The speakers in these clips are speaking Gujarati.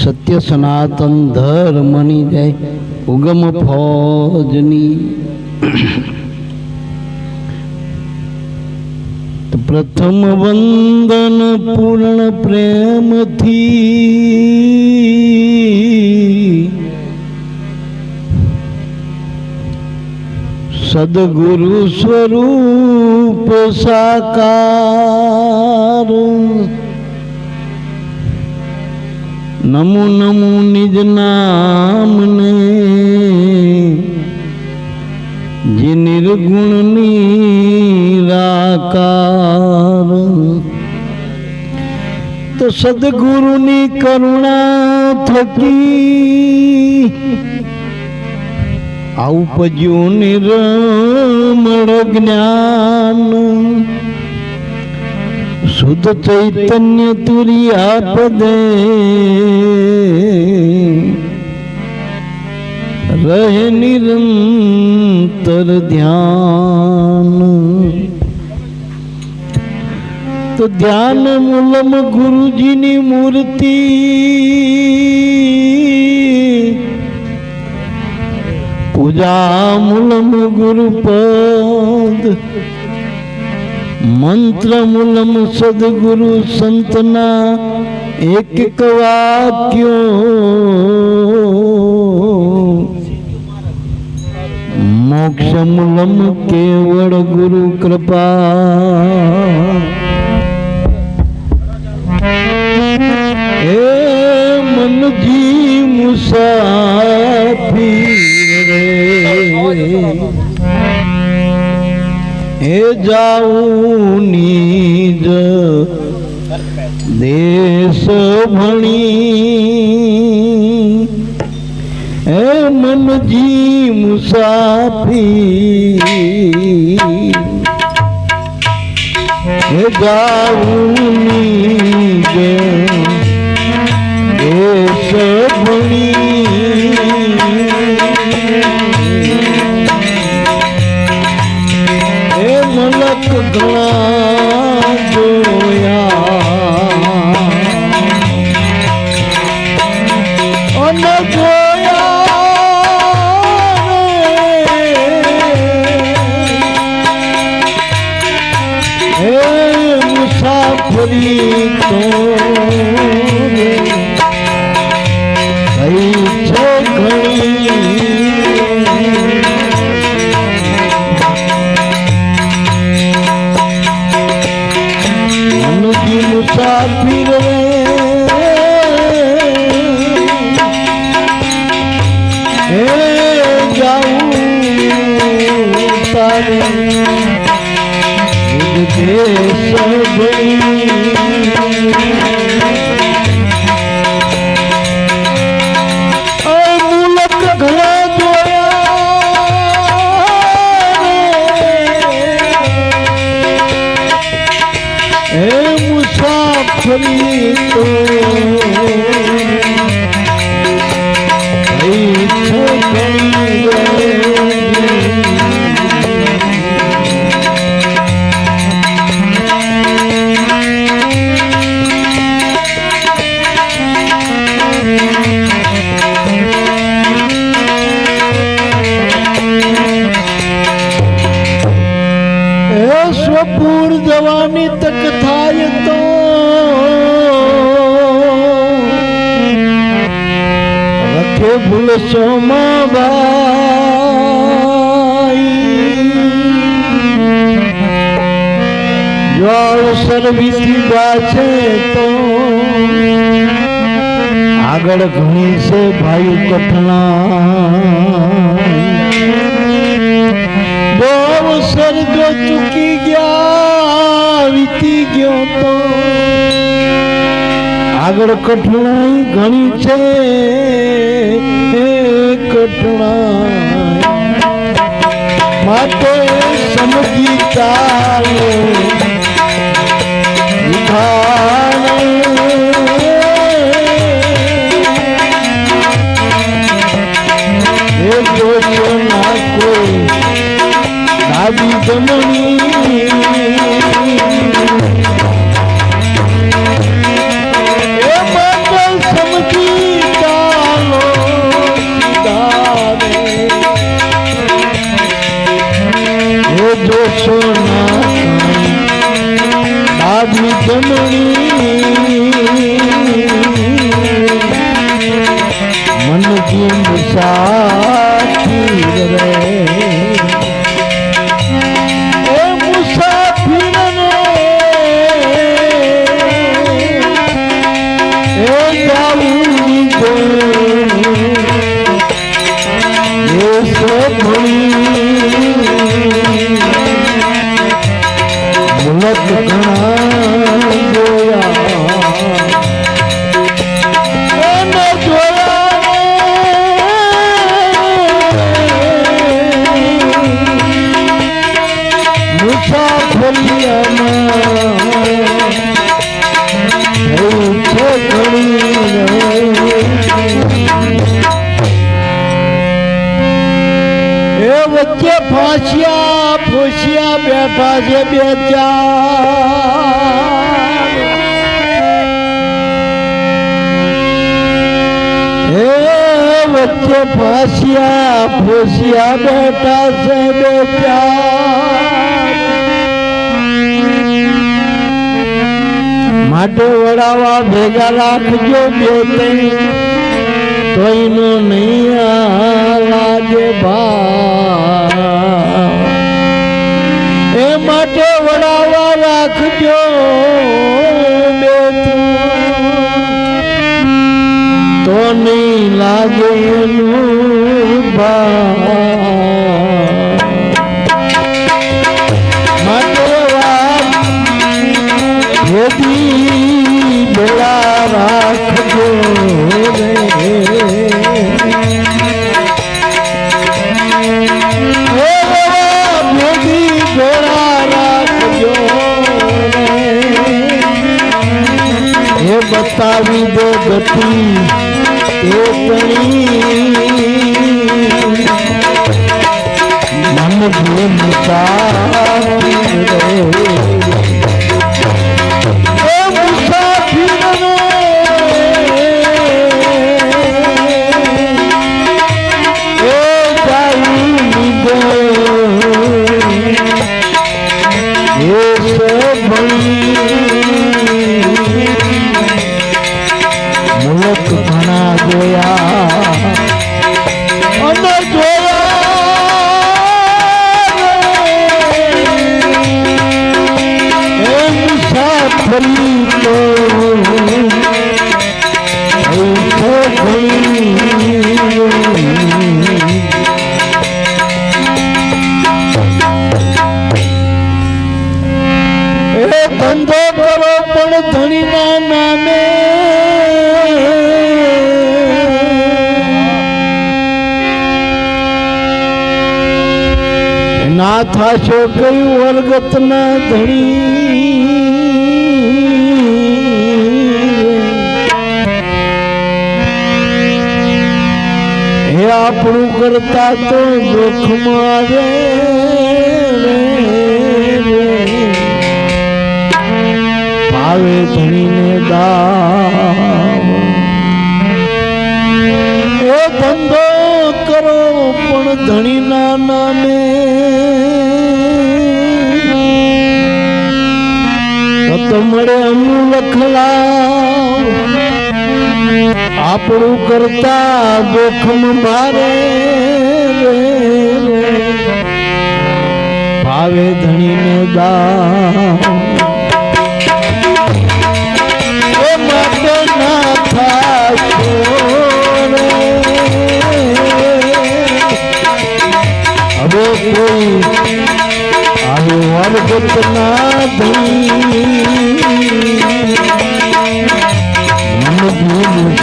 સત્ય સનાતન ધર્મની જય ઉગમ ફોજની। પ્રથમ વંદન પૂર્ણ પ્રેમથી સદગુરુ સ્વરૂપ સાકાર। નમો નમો નિજ નામને જે નિર્ગુણ નિરાકાર। તો સદગુરુની કરુણા થકી ઉપજ્યું નિર્મળ જ્ઞાન। શુદ્ધ ચૈતન્ય તુર્યા પદે રહે નિરંતર ધ્યાન। તો ધ્યાન મૂલમ ગુરુજીની મૂર્તિ પૂજા મૂલમ ગુરુપદ મંત્ર મૂલમ સદગુરુ સંતના એક એક વાક્યો। મોક્ષ મૂલમ કેવળ ગુરુ કૃપા। એ મનજી મુસાફિર રે એ જાઉં નિજ દેશ ભણી। એ મનજી મુસાફિર એ જાઉં નિજ દેશ ભણી। મલક ઘણા જોયા અને જોયા હે મુસાફરી તો થઈ છે ઘણી। મુસાફિર હે જાઉં તારે દેશ ભણી। મુલક ઘણા જોયા હે મુસાફરી તો સ્વપુર જવાની તક થાય તો રખે ભૂલશો માં ભાઈ। જ્વાળ સરવીથી ગાશે તો આગળ ઘણી છે ભાઈ કઠણા। અવસર જો ચૂકી ગયા વીતી ગયો તો આગળ કઠણાઈ ઘણી છે કઠણાઈ માટે સમજી ચાલો ના કોઈ ડાબી જમણી એ મંગલ સમજી છે ઘણી એ વચ્ચે ફાંસ્યા ફોસિયા બેઠા છે બે ચાર એ વચ્ચે ફાંસ્યા ફોસિયા બેઠા છે બે ચાર માટે વડાવા ભેગા રાખજો બે ત્રણ તો એનો નહીં લાગે ભા એ માટે વડાવા રાખજો બે તો નહીં લાગે એનું ભા માટે વાત ભેદી ભેળા રાખજો બતાવી દો ગતિ મન ભૂલ મુલક ઘણા જોયા અને જોયા મુસાફરી તો ધંધો કરો પણ ધણીના નામે ના થાશો કઈ વર્ગતના ધણી હે આપણું કરતા તો જોખમાં આવે ભાવે ધણીને દાવ એ ધંધો કરો પણ ધણીના નામે તો મળે અમું લખલા આપણું કરતા જોખમ મારે ભાવે ધણીને દાવ હવે કોઈ આવે વર્ગત ના ધણી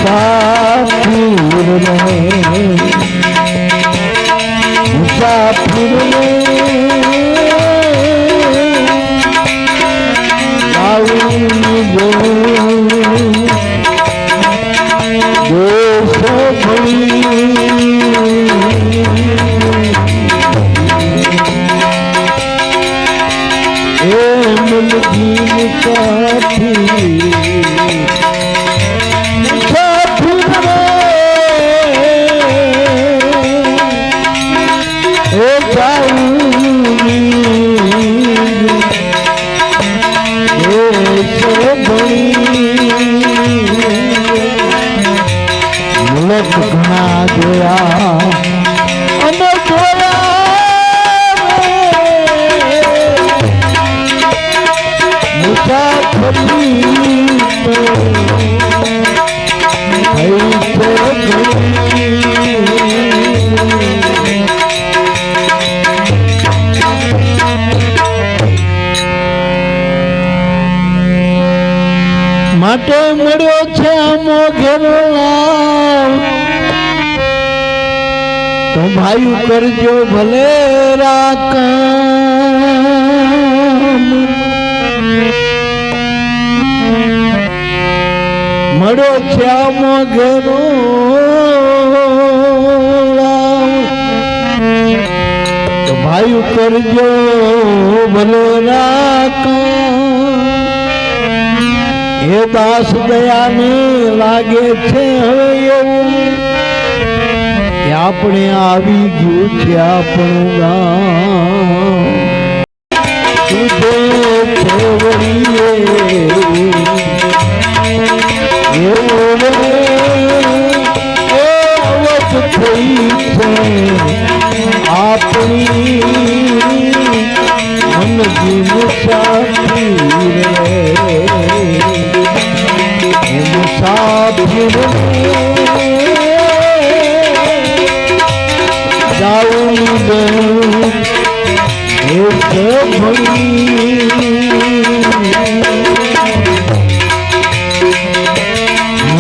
મુસાફિર મુસાફિર ઘણા જોયા અને મુસાફરી તો માટે મળ્યો છે આમો ઘેરો તો ભાઈ કરજો ભલે રાકામ મળ્યો શ્યામ ઘેરો તો ભાઈ કરજો ભલે એ દાસ દયાને લાગે છે હવે એવું કે આપણે આવી ગયું છે આપણું ગામ તુજે છોડીએ એવું અવત થઈ છે આપણી મનજી મુસાફરી મુસાફિર જાઉં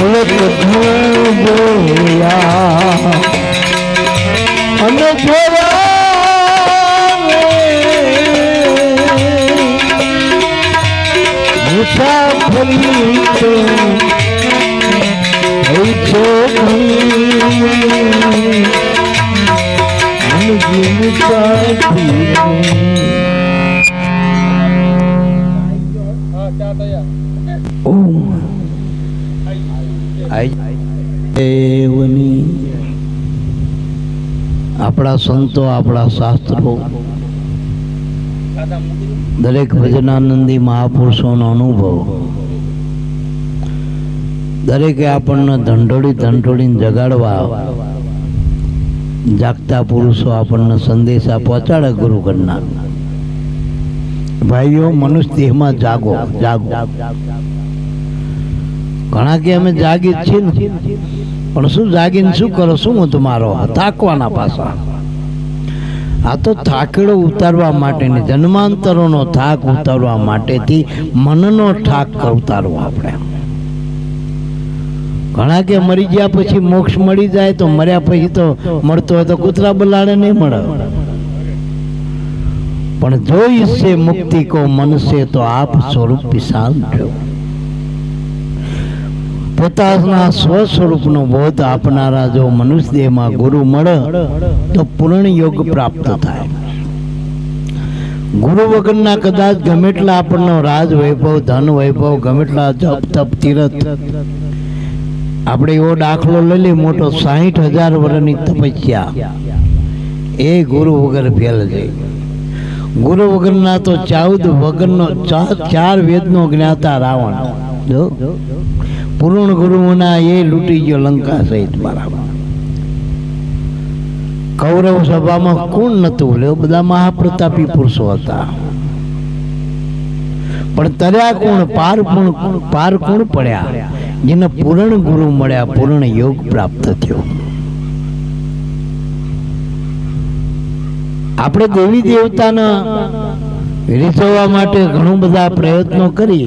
મુલક જોયા અને મુસાફરી છે આપણા સંતો આપણા શાસ્ત્રો દરેક ભજનાનંદી મહાપુરુષોનો અનુભવ દરેકે આપણને ધંધોડીને જગાડવા જાગતા પુરુષો આપણને સંદેશા પહોંચાડે ગુરુ કરનાર ભાઈઓ મનુષ્ય દેહમાં જાગો જાગો ઘણા કે અમે જાગી જ છીએ ને પણ શું જાગીને શું કરો શું હું તમારો થાકવાના પાછા આ તો થાકેડો ઉતારવા માટેની જન્માંતરોનો થાક ઉતારવા માટેથી મનનો થાક ઉતારવો આપણે ઘણા કે મરી ગયા પછી મોક્ષ મળી જાય તો મર્યા પછી તો મળતો હોય તો કૂતરા બલાડે નહીં મળે પણ જો ઈસે મુક્તિ કો મન સે તો આપ સ્વરૂપ વિશાલ જો પોતાના સ્વ સ્વરૂપનો બોધ આપનારા જો મનુષ્ય દેહમાં ગુરુ મળે તો પૂર્ણ યોગ પ્રાપ્ત થાય ગુરુ વગરના કદાચ ગમેટલા આપણનો રાજ વૈભવ ધન વૈભવ ગમેટલા જપ તપ તીરથ આપણે એવો દાખલો લઈ લઈએ મોટો 60,000 વર્ષની તપસ્યા એ ગુરુ વગર ફેલ જાય ગુરુ વગરના તો 14 વગરનો 4 વેદનો જ્ઞાતા રાવણ જો પૂર્ણ ગુરુના એ લૂંટી ગયો લંકા સહિત બરાબર કૌરવ સભામાં કોણ નતું લે બધા મહાપ્રતાપી પુરુષો હતા પણ તર્યા કોણ પાર કોણ પડ્યા જેને પૂર્ણ ગુરુ મળ્યા પૂર્ણ યોગ પ્રાપ્ત થયો આપણે દેવી દેવતાના રીઝવવા માટે ઘણું બધા પ્રયત્નો કરી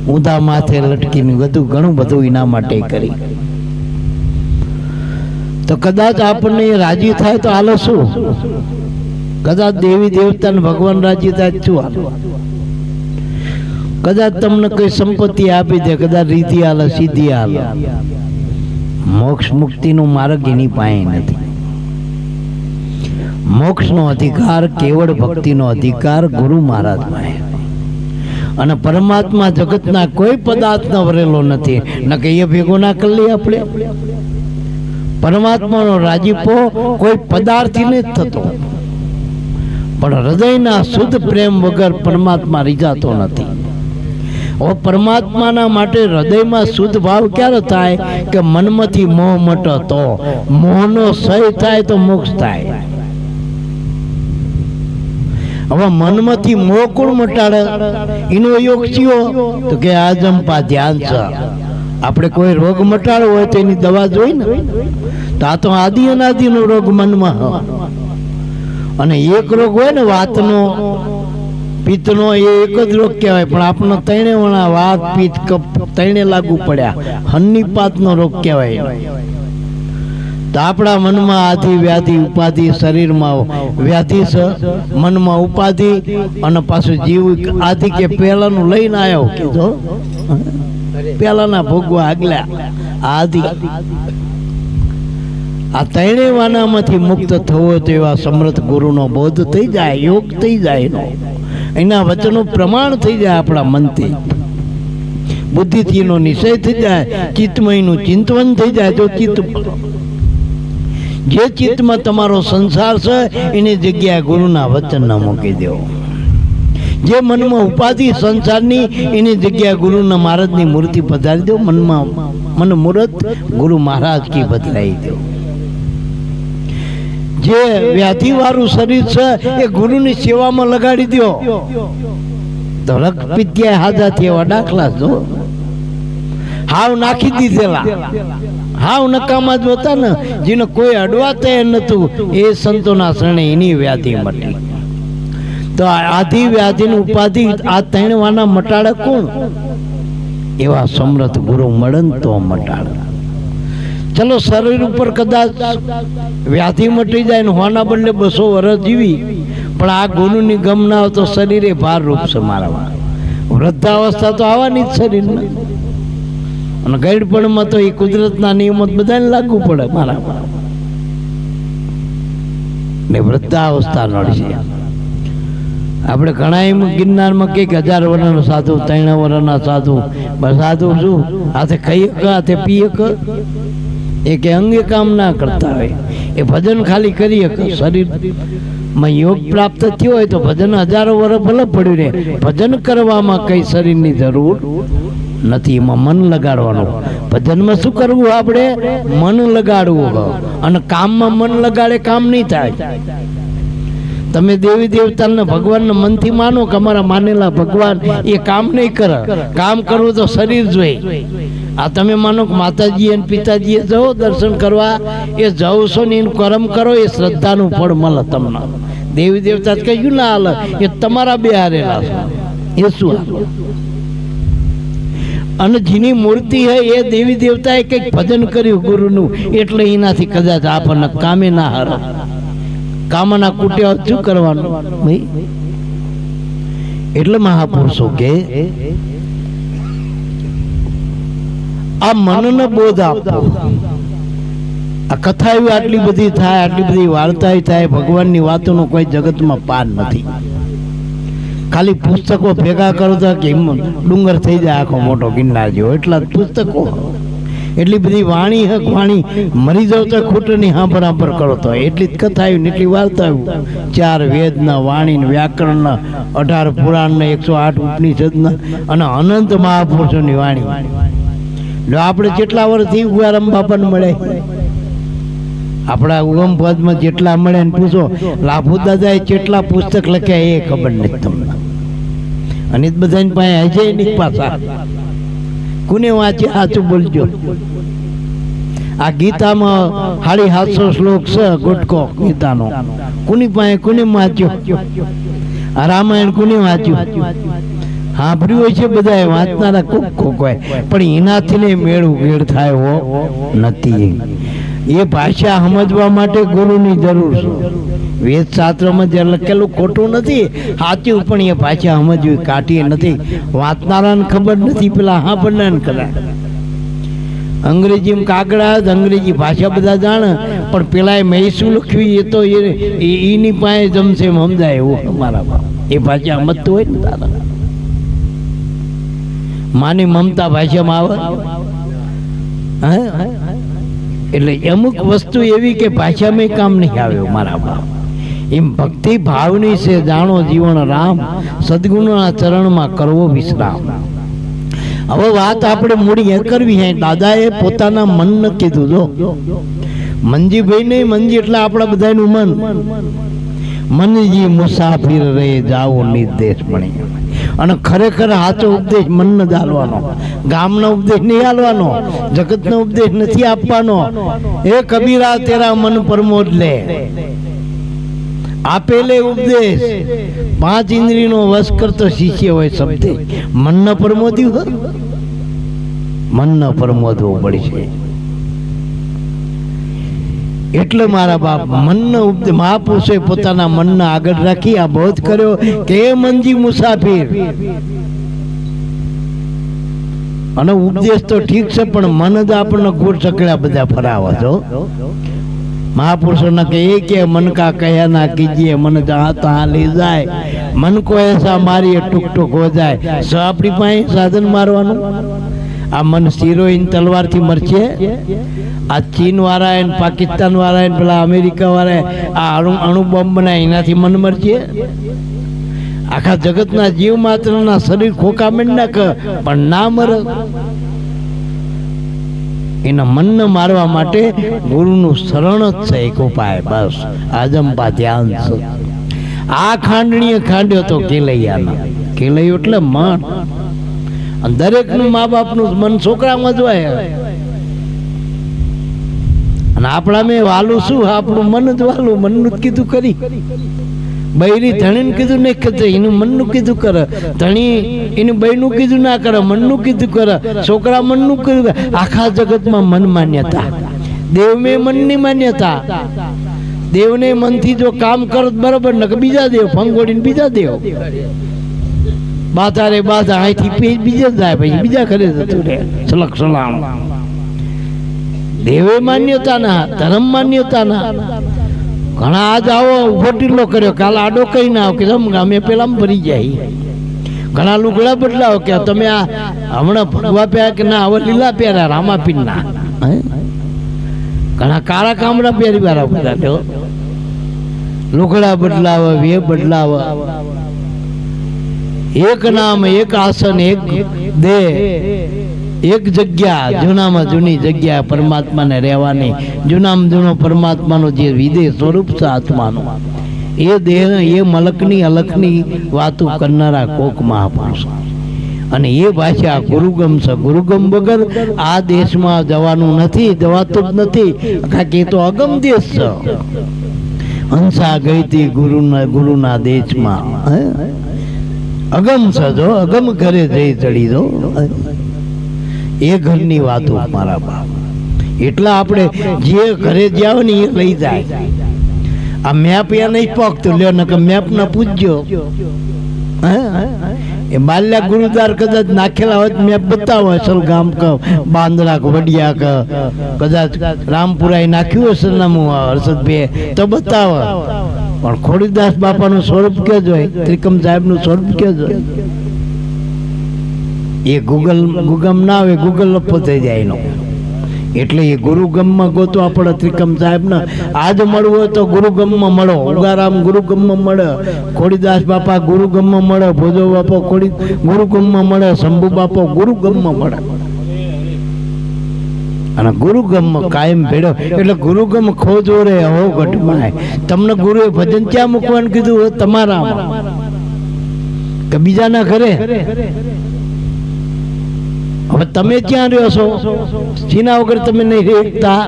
ઊંધા માથે લટકીને ઘણું બધું એના માટે કરી તો કદાચ આપણને રાજી થાય તો હાલો શું કદાચ દેવી દેવતાને ભગવાન રાજી થાય શું હાલો કદાચ તમને કઈ સંપત્તિ આપી દે કદાચ રીતિ હાલે સીધી હાલે મોક્ષ મુક્તિનો માર્ગ એની પાસે નથી મોક્ષનો અધિકાર કેવળ ભક્તિનો અધિકાર ગુરુ મહારાજ પાસે અને પરમાત્મા જગતના કોઈ પદાર્થ ન વરેલો નથી ન કે એ ભેગો ના કરી લઈએ આપણે પરમાત્માનો રાજીપો કોઈ પદાર્થથી નથી થતો પણ હૃદયના શુદ્ધ પ્રેમ વગર પરમાત્મા રીઝાતો નથી ઓ પરમાત્માના માટે હૃદયમાં શુદ્ધ ભાવ ક્યારે થાય કે મનમાંથી મોહ મટે તો મોહનો ક્ષય થાય તો મોક્ષ થાય હવે મનમાંથી મોહ કોણ મટાડે એનો યોગ થયો તો કે આજંપા ધ્યાન છે આપણે કોઈ રોગ મટાડવો હોય તો એની દવા જોઈ ને તો આ તો આદિ અનાદિનો રોગ મનમાં અને એક રોગ હોય ને વાતનો પિત્તનો એ એક જ રોગ કહેવાય પણ આપણને ત્રણે વણા વાત પિત્ત કફ ત્રણે લાગુ પડ્યા હન્નીપાતનો રોગ કહેવાય તો આપણા મનમાં આધિ વ્યાધિ ઉપાધિ શરીરમાં વ્યાધિ છે મનમાં ઉપાધિ અને પાછું જીવ આધિ કે પહેલાનું લઈને આવ્યો કીધો પેલાના ભોગવા આગલા આદિ આ ત્રણેય વાનામાંથી મુક્ત થવો તો એવા સમર્થ ગુરુનો બોધ થઈ જાય, યોગ થઈ જાય, એના વચનો પ્રમાણ થઈ જાય, આપણા મનથી બુદ્ધિથી એનો નિશ્ચય થઈ જાય, ચિત્તમયનું ચિંતન થઈ જાય. જો ચિત્ત જે ચિત્તમાં તમારો સંસાર છે એની જગ્યાએ ગુરુના વચન ન મૂકી દેવો. જે મનમાં ઉપાધિ સંસારની એની જગ્યાએ ગુરુના મહારાજની મૂર્તિ પધારી દો. મનમાં મન મૂર્ત ગુરુ મહારાજ કી બદલાઈ દો. જે વ્યાધિ વાળું શરીર છે એ ગુરુની સેવામાં લગાડી દો તો રક્ત પિત્યા હાજાથી એવા દાખલા જો હાવ નાખી દીધેલા, હાવ નકામા જ હતા ને, જેને કોઈ અડવા તૈયાર નતું, એ સંતોના શરણે એની વ્યાધિ મટી. તો આધિ વ્યાધિની ઉપાધિ આ ત્રણ વાના મટાડે કોણ? એવા સમર્થ ગુરુ મળન તો મટાડે. ચલો શરીર ઉપર કદાચ વ્યાધિ મટી જાય ને હોના બદલે 200 વર્ષ જીવી, પણ આ ગુરુની ગમ ના આવે તો શરીરે ભાર રૂપ છે મારામાં. વૃદ્ધાવસ્થા તો આવવાની જ શરીરમાં, અને ગઈડપણમાં તો એ કુદરતના નિયમો બધાને લાગુ પડે મારામાં. ને વૃદ્ધાવસ્થા નડશે. આપણે ઘણા ગિરનારમાં કંઈક 1000 વર્ષનો સાધુ, 3 વર્ષના સાધુ, સાધુ શું હાથે ખાઈ હક, હાથે પી હક, એ કે અંગે કામ ના કરતા હોય, એ ભજન ખાલી કરી હક. શરીરમાં યોગ પ્રાપ્ત થયો હોય તો ભજન 1000 વર્ષ ભલે પડ્યું રહે, ભજન કરવામાં કઈ શરીરની જરૂર નથી. એમાં મન લગાડવાનું. ભજનમાં શું કરવું? આપણે મન લગાડવું, અને કામમાં મન લગાડે કામ નહીં થાય. તમે દેવી દેવતાને ભગવાનને મનથી માનો કે અમારા માનેલા ભગવાન, એ કામ નહીં કરે. કામ કરવું તો શરીર જોઈએ. આ તમે માનો કે માતાજી અને પિતાજીએ જાઓ દર્શન કરવા, એ જાઓ છો ને એનું કર્મ કરો, એ શ્રદ્ધાનું ફળ મળે તમને. દેવી દેવતા કહ્યું ના હાલે, એ તમારા બે હારેલા છે. એ શું? અને જેની મૂર્તિ હે એ દેવી દેવતાએ કંઈક ભજન કર્યું ગુરુનું, એટલે એનાથી કદાચ આપણને કામે ના હારે. કામના કુટ્યા શું કરવાનું ભાઈ? એટલે મહાપુરુષો કે આ મનને બોધ આપો. આ કથા આટલી બધી થાય, આટલી બધી વાર્તા થાય, ભગવાનની વાતોનો કોઈ જગતમાં પાર નથી. ખાલી પુસ્તકો ભેગા કરો તો કે ડુંગર થઈ જાય આખો મોટો ગિરનાર જેવો. એટલા પુસ્તકો, એટલી બધી વાણી હક, વાણી મરી જાવ તો ખૂટની હાંભર કરો તો એટલી જ કથા આવી ને એટલી વાર્તા આવી. 4 વેદના વાણી, વ્યાકરણના, 18 પુરાણના, 108 ઉપનિષદના, અને અનંત મહાપુરુષોની વાણી. જો આપણે જેટલા વર્ષથી ઉગારામ બાપાને મળે, આપણા ઉગમ પદમાં જેટલા મળે ને પૂછો, લાભુ દાદાએ કેટલા પુસ્તક લખ્યા એ ખબર નથી તમને. અને બધાની પાસે હજે એની પાછા કોને વાંચે? સાચું બોલજો. આ ગીતામાં 750 શ્લોક છે, ગુટકો ગીતાનો. કોની પાસે કોને વાંચ્યો? આ રામાયણ કોને વાંચ્યું? સાંભળ્યું હોય છે બધાએ, વાંચનારા કોક હોય, પણ એનાથી ને મેળ ઉઘેડ થાય હો નથી. એ ભાષા સમજવા માટે ગુરુની જરૂર છે. વેદ શાસ્ત્રમાં જે લખેલું ખોટું નથી, સાચું, પણ એ ભાષા સમજવી કાઢી નથી. વાંચનારાને ખબર નથી, પેલા સાંભળનારને ખરા. અંગ્રેજીમાં કાગડા, અંગ્રેજી ભાષા બધા જાણે, પણ પેલા મેં શું લખ્યું એ તો એની પાસે જમશે સમજાય એવું અમારા. એ ભાષા સમજતું હોય ને તારા. માની મમતા ભાષામાં આવે. એટલે અમુક વસ્તુ એવી કે ભાષામાં કામ નહીં આવ્યો મારા બાપ. એમ ભક્તિ ભાવની છે, જાણો જીવન રામ, સદગુણના ચરણમાં કરવો વિશ્રામ. હવે વાત આપણે મૂડી એ કરવી છે. દાદાએ પોતાના મનને કીધું. જો મનજીભાઈ નહીં, મનજી એટલે આપણા બધાનું મન. મનજી મુસાફિર રહે જાઓ નિર્દેશ બની. અને ખરેખર સાચો ઉપદેશ મનને જ હાલવાનો, ગામનો ઉપદેશ નહીં હાલવાનો, જગતનો ઉપદેશ નથી આપવાનો. એ કબીરા તેરા મન પ્રમોદ લે. આપેલે ઉપદેશ 5 ઇન્દ્રિયનો વશ કરતો શિષ્ય હોય શબ્દે. મનને પ્રમોદ્યું હોય, મનને પ્રમોદવું પડશે. એટલે મારા બાપ મનનો ઉપદેશ મહાપુરુષે પોતાના મનને આગળ રાખી આ બોધ કર્યો કે મનજી મુસાફિર અને ઉપદેશ તો ઠીક છે, પણ મન જ આપણને ગોળ ચકડ્યા બધા ફરાવે છો. महापुरुषों के मन का कहया ना कीजिए, मन जहाँ तहाँ ले जाए, मन को ऐसा मारिए टुक टुक हो जाए. सो अपनी पाए साधन मारवानुं. आ मन हीरोइन तलवार थी मरचे. आ चीन वाला है, पाकिस्तान वाला है, पेला अमेरिका वाला है, आ अणु बॉम्ब बनाए एनाथी मन मरचे. आखा जगतना जीव मात्रना शरीर खोका मंडा पण ना मर. एना मन न मारवा माटे गुरुनु शरण ज छे एक उपाय. बस आजंपा ध्यान छे. आ खांडणीए खांड्यो तो केलैयाना. केलैयो એટલે મન. દરેકનું મા બાપનું મન છોકરામાં જ હોય. અને આપણામાં વાલું શું? આપણું મન જ વાલું. મનનું જ કીધું કરી. બૈરી ધણીને કીધું નહીં કરે, એનું મનનું કીધું કરે. ધણી એનું બૈનું કીધું ના કરે, મનનું કીધું કરે. છોકરા મનનું કીધું કરે. આખા જગતમાં મન માન્યતા. દેવમાં મનની માન્યતા. દેવને મનથી જો કામ કરો બરોબર, ને બીજા દેવ ફંગોડીને બીજા દેવ બાધા રે બાધા અહીંથી બીજે જાય, પછી બીજા કરે જતું રે સલક સલામ. દેવે માન્યતા ના, ધર્મ માન્યતા ના. ઘણા આજ આવો ઉભો ટીલો કર્યો, કાલ આડો કઈ ના આવો કે અમે પેલા ભરી જાય. ઘણા લુગડા બદલાવો કે તમે આ હમણાં ભગવા પહેર્યા કે ના હવે લીલા પહેર્યા રામાપીન ના. ઘણા કાળા કામડા પહેરી વાળા બધા લુગડા બદલાવે, વે બદલાવે. એક નામ, એક આસન, એક દેહ, એક જગ્યા, જૂનામાં જૂની જગ્યા પરમાત્માને રહેવાની. જૂનામાં જૂનો પરમાત્માનો જે વિદેહ સ્વરૂપ છે આત્માનો, એ દેહ એ મલકની અલખની વાતો કરનારા કોક મહાપુરુષ. અને એ ભાષા ગુરુગમ છે. ગુરુગમ વગર આ દેશમાં જવાનું નથી, જવાતું જ નથી. કારણ કે એ તો અગમ દેશ છે. હંસા ગઈ હતી ગુરુના દેશમાં. અગમ છે. જો અગમ ઘરે જઈ ચડી દો એ ઘરની વાતો મારા બાપ. એટલા આપણે જે ઘરે જાવ ને એ લઈ જાય. આ મેપ યા નહીં પકતું લ્યો, ને કે મેપ ના પૂછજો. એ બાલ્યા ગુરુદ્વાર કદાચ નાખેલા હોય મેપ બતાવો અસલ ગામ કે બાંદરા કે વડિયા કે કદાચ રામપુરા નાખ્યું હશે સરનામું હર્ષદભાઈ તો બતાવો. પણ ખોડીદાસ બાપાનું સ્વરૂપ કે જોય, ત્રિકમ સાહેબનું સ્વરૂપ કે જોય. એ ગુગમ ના આવે, ગૂગલ લપો થઈ જાય એનો. એટલે એ ગુરુગમમાં ગોતવા પડે. ત્રિકમ સાહેબને આજ મળવું હોય તો ગુરુગમમાં મળો. ઉગારામ ગુરુગમમાં મળે, ખોડીદાસ બાપા ગુરુગમમાં મળે, ભોજો બાપો ગુરુગમમાં મળે, શંભુ બાપો ગુરુગમમાં મળે. અને ગુરુગમ કાયમ ભેડો. એટલે ગુરુગમ ખોજો રે હો ઘટમાં. તમને ગુરુએ ભજન ક્યાં મૂકવાનું કીધું? તમારામાં કે બીજાના ઘરે? હવે તમે ક્યાં રહ્યો છો? સીના વગર તમે નહીં રહેતા.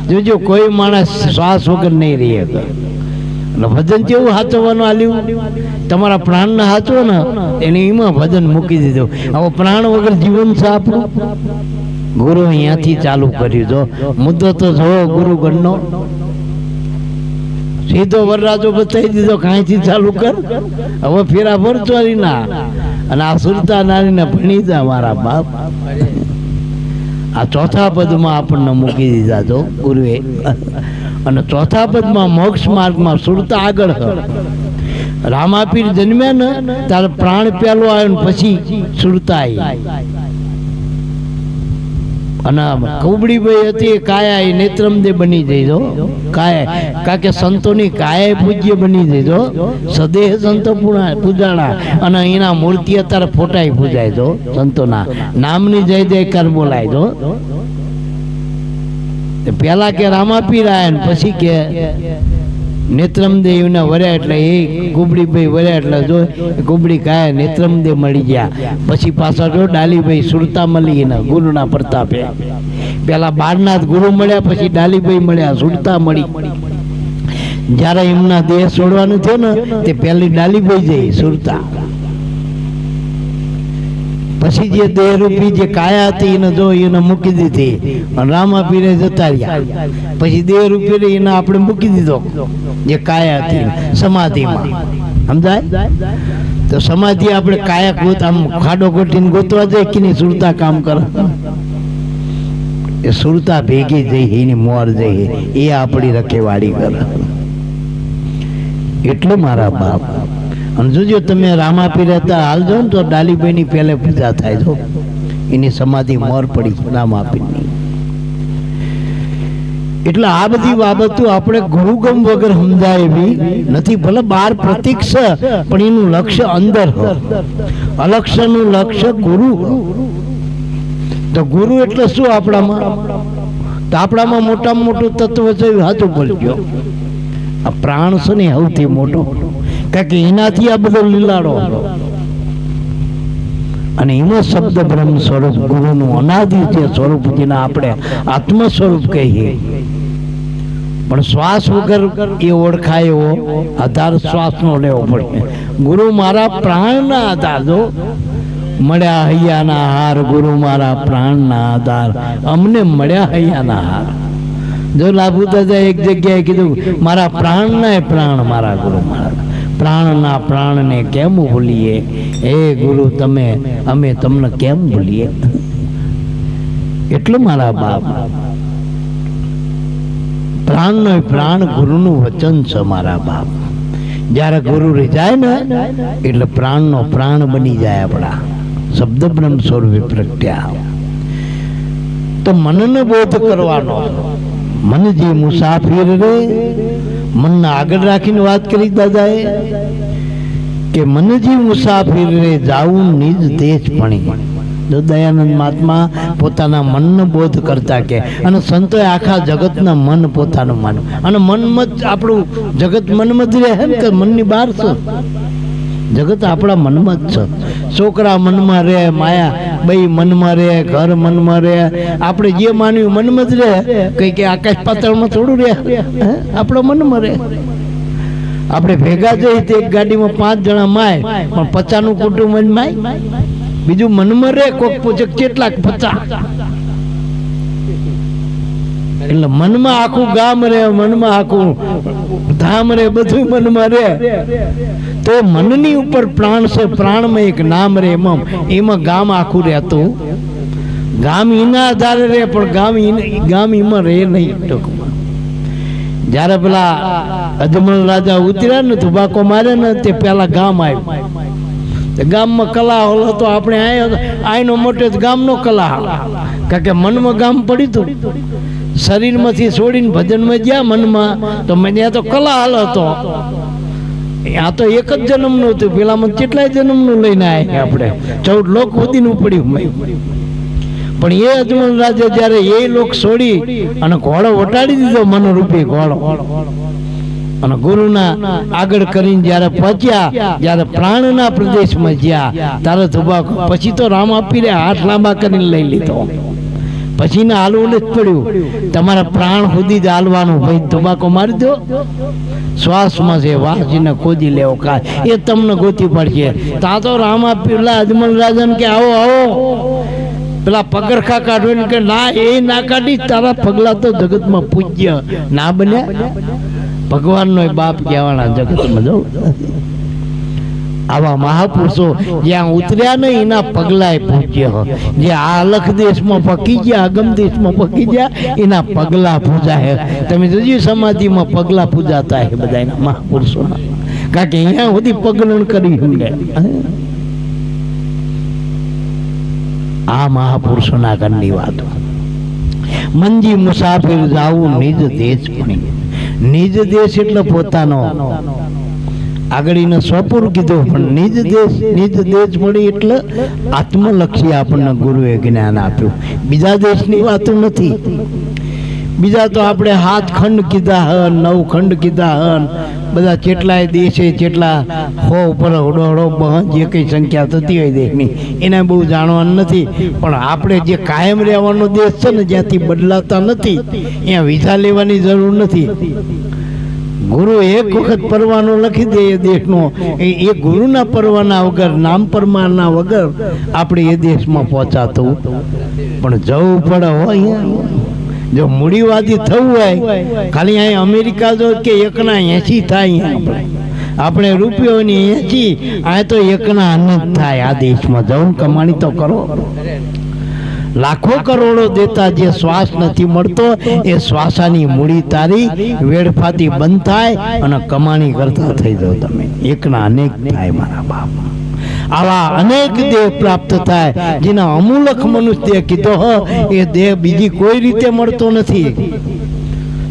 જોજો કોઈ માણસ શ્વાસ વગર નહીં રહે. એટલે ભજન કેવું સાચવવાનું આલ્યું? તમારા પ્રાણને સાચવો ને એને એમાં ભજન મૂકી દીધું. હવે પ્રાણ વગર જીવન છે આપણું. ગુરુ અહીંયાથી ચાલુ કર્યું. જો મુદ્દો તો જોવો ગુરુગણનો. સીધો વરરાજો બતાવી દીધો, કાંઈથી ચાલુ કર. હવે ફેરા ભરચોરી ના. અને આ સુરતા નારીને ભણી જા મારા બાપ. આ ચોથા પદમાં આપણને મૂકી દીધા જો ગુરુએ. અને ચોથા પદમાં મોક્ષ માર્ગમાં સુરતા આગળ. રામાપીર જન્મ્યા ને ત્યારે પ્રાણ પેલો આવ્યો ને પછી સુરતા આવી. અને કુબડીભાઈ હતી કાયા એ નેત્રમદે બની જઈજો. કાયા કારણ કે સંતોની કાયા પૂજ્ય બની જઈજો. સદેહ સંતો પૂજાણા. અને એના મૂર્તિ અત્યારે ફોટાઈ પૂજાય જો. સંતોના નામની જય જયકાર બોલાય જો. પેલા કે રામાપીર આયા ને પછી કે નેત્રમદેવ ને વર્યા. એટલે એ કુબડીભાઈ વર્યા એટલે જો કુબડી કાયા નેત્રમદે મળી ગયા. પછી પાછા જો ડાલીભાઈ સુરતા મળી એના ગુરુના પ્રતાપે. પેલા બારનાથ ગુરુ મળ્યા, પછી ડાલીભાઈ મળ્યા, સુરતા મળી. જયારે એમના દેહ છોડવાનું થયું ને તે પેલી ડાલીભાઈ જઈ સુરતા. પછી જે દેહરૂપી જે કાયા હતી એને જો એને મૂકી દીધી. રામાપીરે જતા રહ્યા. પછી દેહરૂપી એને આપણે મૂકી દીધો જે કાયા હતી સમાધિમાં. સમજાય? તો સમાધિ આપણે કાયા ગોત આમ ખાડો ગોટીને ગોતવા જાય કે નહીં, સુરતા કામ કરે એ સુરતા ભેગી જઈ એની મોર જઈ એ આપણી રખેવાળી કરે. એટલે મારા બાપ અને જોજો તમે રામાપીર હતા હાલ જાઓ ને તો ડાલીબાઈની પહેલે પૂજા થાય જો એની સમાધિ મોર પડી રામાપીરની. એટલે આ બધી બાબતો આપણે ગુરુગમ વગર સમજાય એવી નથી. ભલે બાર પ્રતીક છે પણ એનું લક્ષ્ય અંદર અલક્ષ્યનું લક્ષ્ય ગુરુ. તો ગુરુ એટલે શું આપણામાં? તો આપણામાં મોટામાં મોટું તત્વ છે સાચું બોલજો આ પ્રાણ છે ને સૌથી મોટો, કારણ કે એનાથી આ બધો લીલાડો અને એમાં શબ્દ બ્રહ્મ સ્વરૂપ ગુરુનું અનાદિ છે સ્વરૂપ, જેને આપણે આત્મ સ્વરૂપ કહીએ. પણ શ્વાસ વગર એ ઓળખાય એવો આધાર શ્વાસનો લેવો પડે. ગુરુ મારા પ્રાણના આધાર જો મળ્યા હૈયાના હાર, ગુરુ મારા પ્રાણના આધાર, અમને મળ્યા હૈયાના હાર. જો લાભુ દાદા એક જગ્યાએ કીધું મારા પ્રાણના પ્રાણ મારા ગુરુ મારા પ્રાણના પ્રાણને કેમ ભૂલીએ, હે ગુરુ તમે અમે તમને કેમ ભૂલીએ. એટલે મારા બાપ પ્રાણનો પ્રાણ ગુરુનું વચન છે મારા બાપ. જ્યારે ગુરુ રીજાય ને એટલે પ્રાણનો પ્રાણ બની જાય આપણા શબ્દ બ્રહ્મ સ્વરૂપે પ્રગટ્યા. તો મનને બોધ કરવાનો, મન જે મુસાફિર રે, મનને આગળ રાખીને વાત કરી દાદાએ કે મન જે મુસાફિર રે જાવું નિજ દેશ પણી. જો દયાનંદ મહાત્મા પોતાના મનનો બોધ કરતા કે, અને સંતોએ આખા જગતના મન પોતાનું માનું. અને મનમાં જ આપણું જગત મનમાં જ રહે ને, કે મનની બહાર છે જગત, આપણા મનમાં જ છે. છોકરા મનમાં રહે, માયા બઈ મનમાં રહે, ઘર મનમાં રહે, આપણે જે માન્યું મનમાં જ રહે. કઈ કે આકાશ પાતાળમાં થોડું રહે, આપણા મનમાં રહે. આપણે ભેગા જઈએ તો એક ગાડીમાં 5 જણા માય, પણ 50નું કુટુંબ જ માય. બીજું મનમાં રહે, કોક પૂછે કેટલાક 50. એટલે મનમાં આખું ગામ રહે, મનમાં આખું ધામ રહે, બધું મનમાં રહે. તો મનની ઉપર પ્રાણ છે, પ્રાણમાં એક નામ રહે, એમાં ગામ આખું રહેતું. ગામ એના આધારે રહે પણ ગામ એમાં રહે નહીં. ટૂંકમાં જયારે પેલા અજમલ રાજા ઉતર્યા ને ધુબાકો મારે ને તે પેલા ગામ આવ્યું. ગામમાં કલા હોલ હતો, આપણે આયનો મોટો ગામનો કલા, કારણ કે મનમાં ગામ પડ્યું હતું. શરીરમાંથી છોડીને ભજનમાં ગયા મનમાં, તો મને તો કલા હાલ હતો. આ તો એક જ જન્મનું હતું, પેલામાં કેટલાય જન્મનું લઈને આવ્યા આપણે, 14 લોક સુધીનું પડ્યું. પણ એ અજમલ રાજા જયારે એ લોક છોડી અને ઘોડો વટાડી દીધો, મનોરૂપી ઘોડો, અને ગુરુના આગળ કરીને જયારે પહોંચ્યા, જયારે પ્રાણના પ્રદેશમાં ગયા, ત્યારે ધુબાકો પછી તો રામાપીરે હાથ લાંબા કરીને લઈ લીધો. પછી ને હાલવું જ પડ્યું, તમારા પ્રાણ સુધી જ હાલવાનું. ભાઈ ધુબાકો મારી દો, શ્વાસમાં છે વાસીને ખોદી લેવો, કા એ તમને ગોતી પડશે. તા તો રામાપીરલા અજમલ રાજાને કે આવો આવો, પેલા પગરખા કાઢો કે ના, એ ના કાઢી, તારા પગલા તો જગતમાં પૂજ્ય ના બન્યા. ભગવાનનો બાપ કહેવાના જગતમાં જો આવા મહાપુરુષો જ્યાં ઉતર્યા ને એના પગલાય પૂજ્ય. જે આ અલખ દેશમાં પકી ગયા, આગમ દેશમાં પકી ગયા, એના પગલા પૂજાય. તમે જોજો સમાધિમાં પગલા પૂજાતા હે બધા મહાપુરુષોના, કારણ કે અહીંયા સુધી પગલણ કરી હે. આ મહાપુરુષોના ઘરની વાતો. મંજી મુસાફિર જાવું નિજ દેશ પણી. નિજ દેશ એટલે પોતાનો, આગળીને સ્વપુર કીધું, પણ નિજ દેશ મળી એટલે આત્મલક્ષી આપણને ગુરુએ જ્ઞાન આપ્યું. બીજા દેશની વાતો નથી. બીજા તો આપણે 7 ખંડ કીધા હન, 9 ખંડ કીધા હન, બધા કેટલાય દેશે કેટલા 100 ઉપર હડો જે કઈ સંખ્યા થતી હોય દેશની, એને બહુ જાણવાનું નથી. પણ આપણે જે કાયમ રહેવાનો દેશ છે ને, જ્યાંથી બદલાતા નથી, અહીંયા વિઝા લેવાની જરૂર નથી. ગુરુ એક વખત પરવાનો લખી દે એ દેશનો, એ ગુરુના પરવાના વગર, નામ પરમાના વગર આપણે એ દેશમાં પહોંચાતું. પણ જવું પડે હોય, જો મૂડીવાદી થવું હોય, ખાલી અહીં અમેરિકા જો કે 1/80 થાય, આપણે રૂપિયોની 80 આ તો એકના અનંત થાય. આ દેશમાં જવું કમાણી તો કરો. લાખો કરોડો દેતા જે શ્વાસ નથી મળતો એ શ્વાસાની મૂડી તારી વેડફાતી બંધ થાય અને કમાણી કરતા થઈ જાઓ તમે. એકના અનેક થાય મારા બાપ. આવા અનેક દેહ પ્રાપ્ત થાય જેના અમૂલક મનુષ્ય કીધો એ દેહ બીજી કોઈ રીતે મળતો નથી.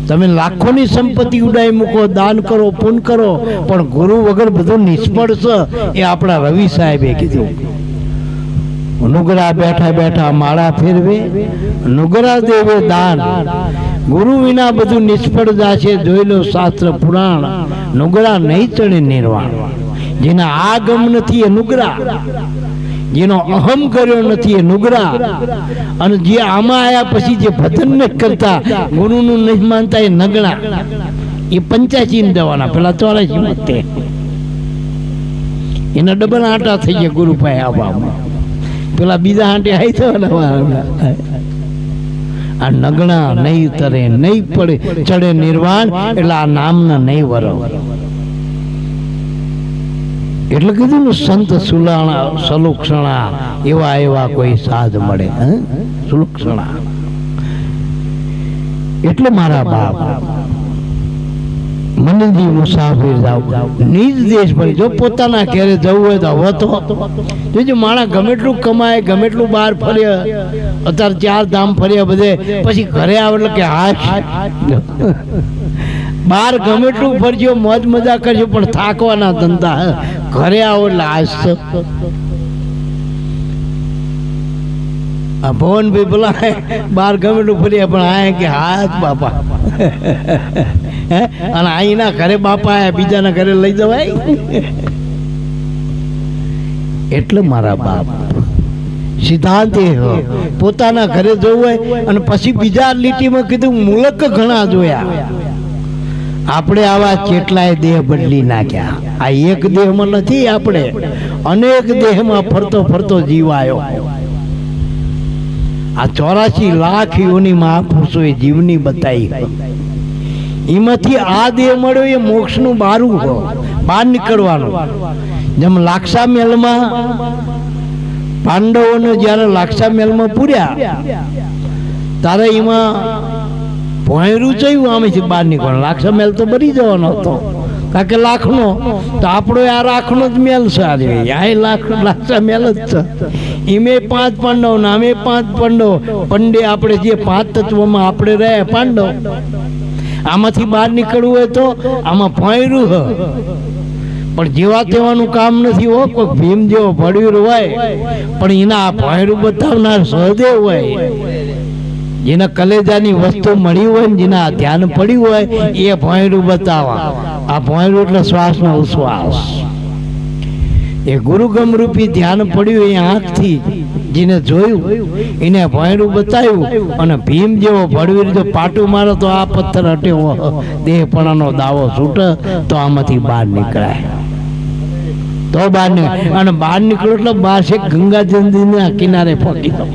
તમે લાખોની સંપત્તિ ઉડાઈ મૂકો, દાન કરો, પુણ્ય કરો, પણ ગુરુ વગર બધું નિષ્ફળ છે. એ આપણા રવિ સાહેબે કીધું. નુગરા બેઠા બેઠા માળા ફેરવે, નુગરા દેવે દાન, ગુરુ વિના બધું નિષ્ફળ જશે. જોઈ લો શાસ્ત્ર પુરાણ, નુગરા નહીં ચડે નિર્વાણ. જેના આગમ નથી એ નુગરા, જેનો અહમ કર્યો નથી એ નુગરા, અને જે આમાં આયા પછી જે ભજન ન કરતા, ગુરુનું નહીં માનતા એ નગણા. એ 85 દેવાના, પેલા 84 મતે એના ડબલ આંટા થઈ ગયા ગુરુ પાસે આવવામાં. પેલા બીજા આંટે આવી થવાના. આ નગણા નહીં તરે, નહીં પડે ચડે નિર્વાણ, એટલે આ નામના નહીં વરવ. એટલે કીધું ને સંત સુલાણા સલુક્ષણા એવા એવા કોઈ સાધ મળે. સુલુક્ષણા એટલે મારા બાપ મનજી મુસાફિર જાવ, નિજ દેશ પર. જો પોતાના ઘેરે જવું હોય તો હવે તો જોજો માણસ ગમે એટલું કમાય, ગમે એટલું બહાર ફર્યા, અત્યારે 4 ધામ ફર્યા બધે, પછી ઘરે આવે એટલે કે હાશ. બહાર ગમે એટલું ફરજો, મોજ મજા કરજો, પણ થાકવાના ધંધા. ઘરે આવો એટલે હાશ. આ ભવનભાઈ બોલા બહાર ગમે એટલું ફર્યા, પણ આ કે હાથ બાપા. અને અહીંના ઘરે બાપા આયા, બીજાના ઘરે લઈ જવાય. એટલે મારા બાપ સિદ્ધાંત એ પોતાના ઘરે જવું હોય. અને પછી બીજા લીટીમાં કીધું મુલક ઘણા જોયા. આપણે આવા કેટલાય દેહ બદલી નાખ્યા. આ એક દેહમાં નથી, આપણે અનેક દેહમાં ફરતો ફરતો જીવ આવ્યો. આ 84 લાખ યોની મહાપુરુષોએ જીવની બતાવી. એમાંથી આ દેહ મળ્યો એ મોક્ષનું બારું હો, બહાર નીકળવાનું. જેમ લાક્ષા મેલમાં પાંડવોને જ્યારે લાક્ષા મેલમાં પૂર્યા તારે એમાં ભોંયરું ચયું આમેથી બહાર નીકળવાનું. લાક્ષા મેલ તો બરી જવાનો હતો, કારણ કે લાખનો. તો આપણો આ રાખનો જ મેલ છે. આ લાક્ષા મેલ જ છે. એમે 5 પાંડવ ને અમે 5 પાંડવ. પંડે આપણે જે 5 તત્વમાં આપણે રહ્યા પાંડવ. આમાંથી બહાર નીકળવું હોય તો આમાં ભોંયરું હ, પણ જેવા તેવાનું કામ નથી હો. કોઈ ભીમ જેવો ભડવીર હોય, પણ એના ભોંયરું બતાવનાર સહદેવ હોય, જેના કલેજાની વસ્તુ મળી હોય ને જેના ધ્યાન પડ્યું હોય એ ભોંયરું બતાવા. આ ભોંયરું એટલે શ્વાસનો ઉશ્વાસ. એ ગુરુગમ રૂપી ધ્યાન પડ્યું એ આંખથી જેને જોયું એને ભોંયરું બતાવ્યું. અને ભીમ જેવો ભડવીર જો પાટું મારો તો આ પથ્થર હટેવો, દેહપણાનો દાવો છૂટે તો આમાંથી બહાર નીકળાય. તો બહાર નીકળે, અને બહાર નીકળો એટલે બહાર છે ગંગાજંદીના કિનારે પહોંચી દો.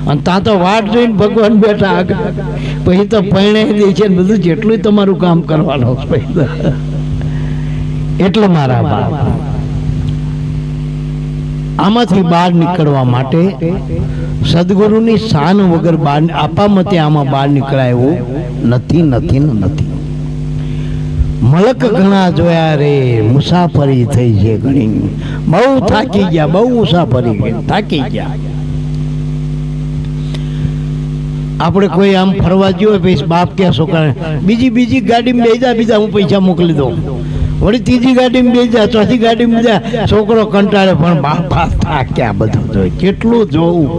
અને ત્યાં તો વાટ જોઈને ભગવાન બેઠા આગળ. પછી તો પરણાઈ દે છે ને બધું, જેટલું તમારું કામ કરવાનું. એટલે મારા બાપ આમાંથી બહાર નીકળવા માટે સદગુરુની શાન વગર બહાર આપા મતે આમાં બહાર નીકળાય એવું નથી. નથી ને નથી. મલક ઘણા જોયા રે, મુસાફરી થઈ છે ઘણી. બહુ થાકી ગયા, બહુ મુસાફરી થાકી ગયા. આપણે કોઈ આમ ફરવા ગયો પછી બાપ ક્યાં છોકરા બીજી ગાડીમાં બેસા, બીજા હું પૈસા મોકલી દઉં. વળી ત્રીજી ગાડીમાં બેસા, ચોથી ગાડીમાં બીજા. છોકરો કંટાળે, પણ બાપા થાક્યા બધું જોઈ. કેટલું જોવું.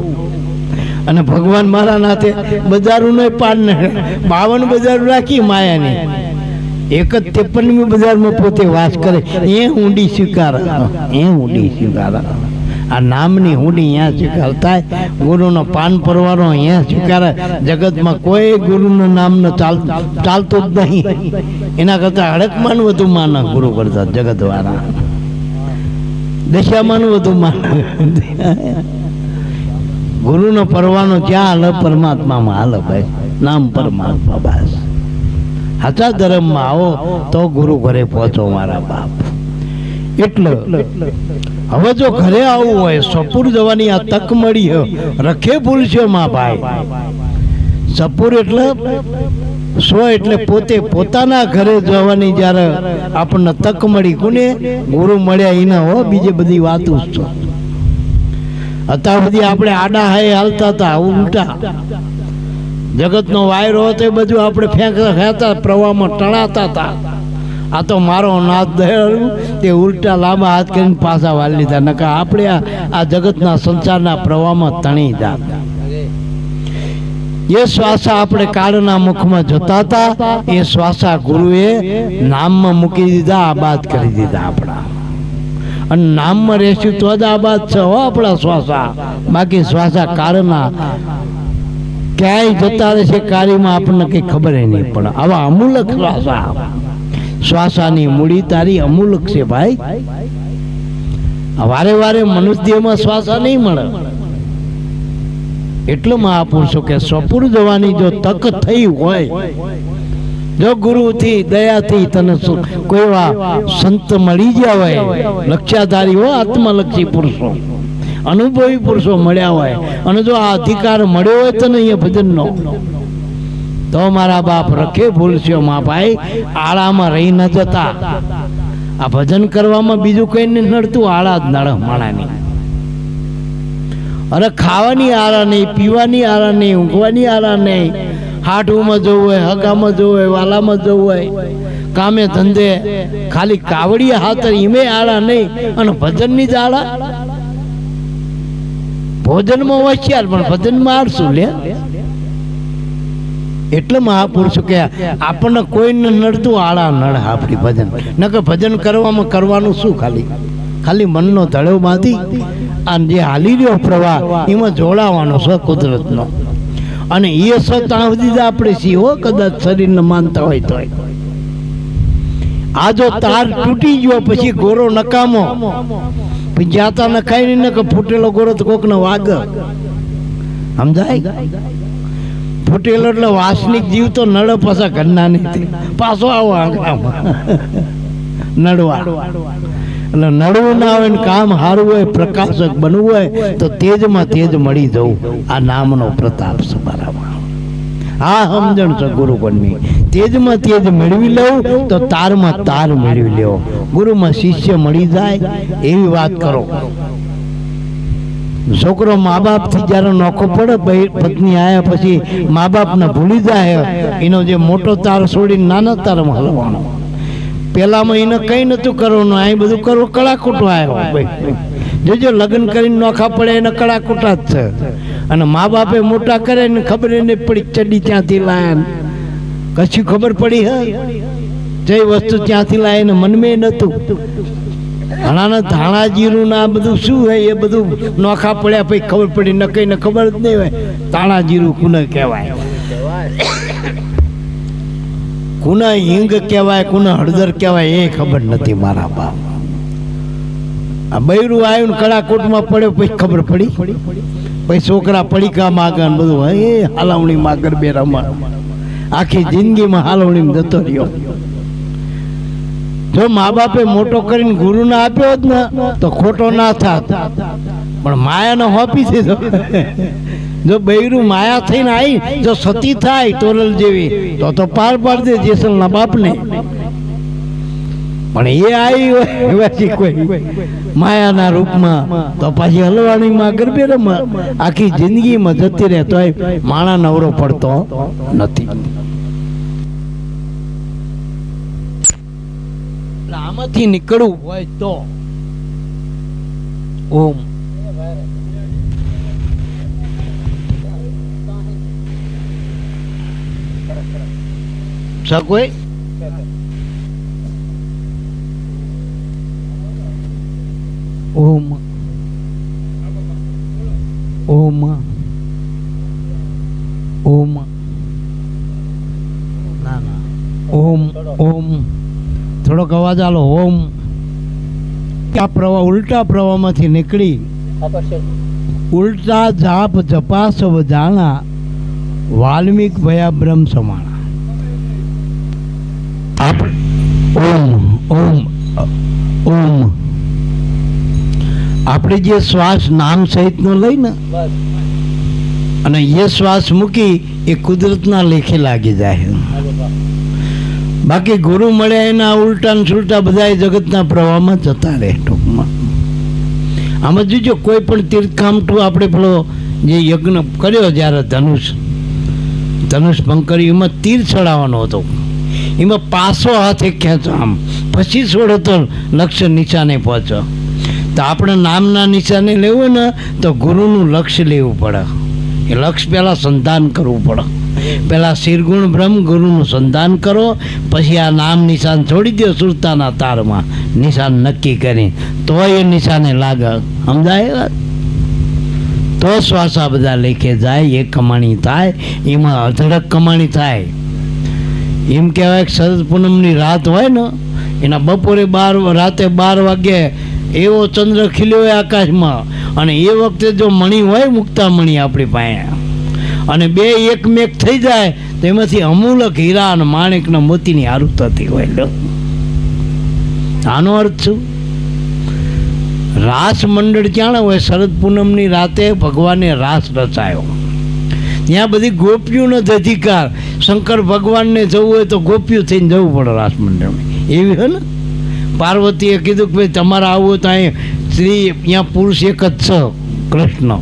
અને ભગવાન મારા નાથે બજારું નહીં પાડ ને 52 બજાર રાખી માયાની. 53મી બજારમાં પોતે વાસ કરે. એ ઊંડી સ્વીકાર, એ ઊંડી સ્વીકાર. આ નામની હુંડી અહીંયા સ્વીકાર થાય. ગુરુનો પાન પરવાનો અહીંયા સ્વીકારે. જગતમાં કોઈ ગુરુનું નામ ચાલતું જ નહીં. એના કરતા હડકમાન વધુ માને ગુરુ કરતા જગત વાળા. દશામાન વધુ માને. ગુરુનો પરવાનો ક્યાં હાલે? પરમાત્મામાં હાલે ભાઈ. નામ પરમાત્મા બસ. સાચા ધર્મમાં આવો તો ગુરુ ઘરે પહોંચો મારા બાપ. એટલે હવે જો ઘરે આવવું હોય, સપુર જવાની આ તક મળી, રખે ભૂલશો માં ભાઈ. સપુર એટલે એટલે પોતે પોતાના ઘરે જવાની જ્યારે આપણને તક મળી, કોને? ગુરુ મળ્યા એના હો, બીજે બધી વાતો છો. અત્યાર બધી આપણે આડા હાય હાલતા હતા, ઉલટા જગતનો વાયરો હતો એ બધું આપણે ફેંકતા, પ્રવાહમાં ટણાતા હતા. આ તો મારો નાથ દયાળુ, તે ઉલટા લાંબા હાથ કરીને પાછા વાળી લીધા. નકા આપણે આ જગતના સંસારના પ્રવાહમાં તણી જાત. એ શ્વાસા આપણે કાળના મુખમાં જોતા હતા, એ શ્વાસા ગુરુએ નામમાં મૂકી દીધા, આબાદ કરી દીધા આપણા. અને નામમાં રહેશું તો જ આબાદ છે હો આપણા શ્વાસા. બાકી શ્વાસા કાળના ક્યાંય જતા રહેશે, કાર્યમાં આપણને કઈ ખબર નહીં પડે. આવા અમૂલક શ્વાસા, શ્વાસાની મૂડી તારી અમૂલક છે ભાઈ. વારે વારે મનુષ્યમાં શ્વાસા નહીં મળે. એટલે મહાપુરુષો કે સ્વપુર જવાની જો તક થઈ હોય, જો ગુરુથી દયાથી તને કોઈ સંત મળી ગયા હોય, લક્ષ્યાધારી હોય, આત્મલક્ષી પુરુષો, અનુભવી પુરુષો મળ્યા હોય, અને જો આ અધિકાર મળ્યો હોય તને અહીંયા ભજનનો, તો મારા બાપ રખે ભૂલશો માં ભાઈ, આળામાં રહી ન જતા. આ ભજન કરવામાં બીજું કઈ નડતું, આળા જ નડે માણાની. અરે ખાવાની આરા નહીં, પીવાની આરા નહીં, ઊંઘવાની આરા નહીં. હાટુમાં જવું હોય, હગામાં જવું હોય, વાલામાં જવું હોય, કામે ધંધે, ખાલી કાવડિયા હાથર ઈમે આળા નહીં, અને ભજનની જ આળા. ભોજનમાં હોશિયાર પણ ભજનમાં આળસું લે. એટલે મહાપુરુષો કે આપણને કોઈને નડતું, આળા નડ આપણી ભજન. નકર ભજન કરવામાં કરવાનું શું? ખાલી મનનો ધડો બાંધી અને જે હાલી રહ્યો પ્રવાહ એમાં જોડાવાનો છે કુદરતનો. અને એ ત્યાં સુધી આપણે છીએ હો, કદાચ શરીરને માનતા હોય તો. આ જો તાર તૂટી ગયો પછી ગોરો નકામો, જાતા નખાય નહીં, કે ફૂટેલો ગોરો તો કોક ને વાગ, સમજાય? ફૂટેલો એટલે વાસનિક જીવ તો નડે, પાછા ઘરના નહીં, પાછો આવો આંગણામાં નડવા. એટલે નડવું ના હોય ને કામ સારું હોય, પ્રકાશક બનવું હોય તો તેજમાં તેજ મળી જવું. આ નામનો પ્રતાપ છે મારામાં. આ સમજણ છે ગુરુગણની. તેજમાં તેજ મેળવી લઉં તો તારમાં તાર મેળવી લેવો. ગુરુમાં શિષ્ય મળી જાય એવી વાત કરો. છોકરો મા બાપ થી જયારે નોખો પડે, પત્ની આયા પછી મા બાપ ને ભૂલી જાય, એનો જે મોટો તાર છોડીને નાના તારમાં હલવાનો. પેલામાં એને કઈ નતું કરવાનું, અહીં બધું કરવું કડાકૂટો આવ્યો. જોજો લગ્ન કરીને નોખા પડે એને કડાકૂટા જ છે. અને મા બાપે મોટા કરે ને ખબર નહીં પડી ચડી ત્યાંથી લાયા, કશું ખબર પડી હે જે વસ્તુ ત્યાંથી લાય ને મનમાં નતું. ઘણાના ધાણા જીરું ના બધું શું હોય એ બધું નોખા પડ્યા પછી ખબર પડી, ન કઈ ને ખબર જ નહીં હોય ધાણા જીરું કોને કહેવાય, કોના હિંગ કહેવાય, કોના હળદર કહેવાય એ ખબર નથી મારા બાપ. આ બૈરું આવ્યું ને કડાકોટમાં પડ્યો પછી ખબર પડી. પછી છોકરા પડીકા માગા ને બધું એ હાલવણી માં ગરબે રમા, આખી જિંદગીમાં હાલવણી જતો રહ્યો. જો મા બાપે મોટો કરીને ગુરુ ના આપ્યો જ ને તો ખોટો ના થાત, પણ માયા ને હોપી દીધો. જો બૈરું માયા થઈને આવી, જો સતી થાય તોરલ જેવી તો પાર પાડ દે જેસલ ના બાપ ને. પણ એ આવી હોય કોઈ માયાના રૂપમાં તો પાછી હલવાણી માં ગરબે રમા, આખી જિંદગીમાં જતી રહે તો માણા નવરો પડતો નથી. આમાંથી નીકળવું હોય તો ઓમ સકોય ઓમ ઓમ ઓમ ના ના ઓમ ઓમ થોડોક અવાજ આલો. ઓમ આ પ્રવાહ ઉલટા પ્રવાહમાંથી નીકળી ઉલટા જાપ જપા સવ જાણા, વાલ્મીક ભયા બ્રહ્મ સમાણા. ઓમ ઓમ ઓમ આપણે જે શ્વાસ નામ સહિતનો લઈને અને એ શ્વાસ મૂકી એ કુદરતના લેખે લાગી જાય. બાકી ગુરુ મળ્યા એના ઉલટા ને સુલટા બધા જગતના પ્રવાહમાં જતા રહે. ટૂંકમાં આમાં જોજો કોઈ પણ તીર્થકામઠું આપણે પેલો જે યજ્ઞ કર્યો જ્યારે ધનુષ ભંગ કર્યું એમાં તીર ચડાવવાનો હતો. એમાં પાસો હાથે ખેંચો આમ પછી છોડો તો લક્ષ્ય નિશાને પહોંચો. તો આપણે નામના નિશાને લેવું ને તો ગુરુનું લક્ષ્ય લેવું પડે. એ લક્ષ્ય પહેલાં સંધાન કરવું પડે. પહેલાં શિરગુણ બ્રહ્મ ગુરુનું સંધાન કરો, પછી આ નામ નિશાન છોડી દો સુરતાના તારમાં નિશાન નક્કી કરી, તો એ નિશાને લાગે. સમજાય? તો શ્વાસા બધા લેખે જાય, એ કમાણી થાય. એમાં અધડક કમાણી થાય. એમ કહેવાય કે શરદ પૂનમની રાત હોય ને એના બપોરે રાતે 12 વાગે એવો ચંદ્ર ખીલ્યો હોય આકાશમાં, અને એ વખતે જો મણી હોય મુક્તા મણી આપણી પાસે, અને બે એકમેક થઈ જાય તો એમાંથી અમૂલક હીરા અને માણેકના મોતીની હારું થતી હોય. આનો અર્થ શું? રાસ મંડળ ક્યાં હોય? શરદ પૂનમની રાતે ભગવાને રાસ રચાયો. ત્યાં બધી ગોપીઓનો જ અધિકાર. શંકર ભગવાનને જવું હોય તો ગોપીઓ થઈને જવું પડે રાસ મંડળમાં. એવી હે ને? પાર્વતીએ કીધું કે ભાઈ તમારે આવવું હોય તો અહીં સ્ત્રી ત્યાં પુરુષ એક જ છે કૃષ્ણ,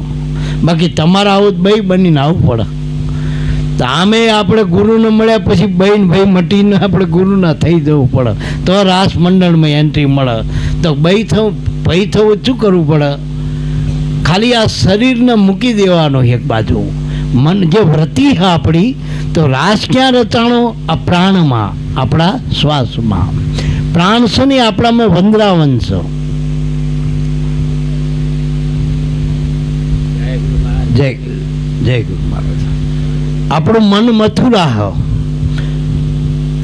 બાકી તમારે આવું ભાઈ બનીને આવવું પડે. તો આમે આપણે ગુરુને મળ્યા પછી બહેન ભાઈ મટીને આપણે ગુરુના થઈ જવું પડે તો રાસ મંડળમાં એન્ટ્રી મળે. તો ભાઈ થવું શું કરવું પડે? ખાલી આ શરીરને મૂકી દેવાનો એક બાજુ. મન જે વૃત્તિ છે આપણી, તો રાસ ક્યાં રચાણો? આ પ્રાણમાં, આપણા શ્વાસમાં. પ્રાણ છે ને આપણામાં વંદરાવન છે. જય જય ગુરુ મહારાજ. આપણું મન મથુરા હ,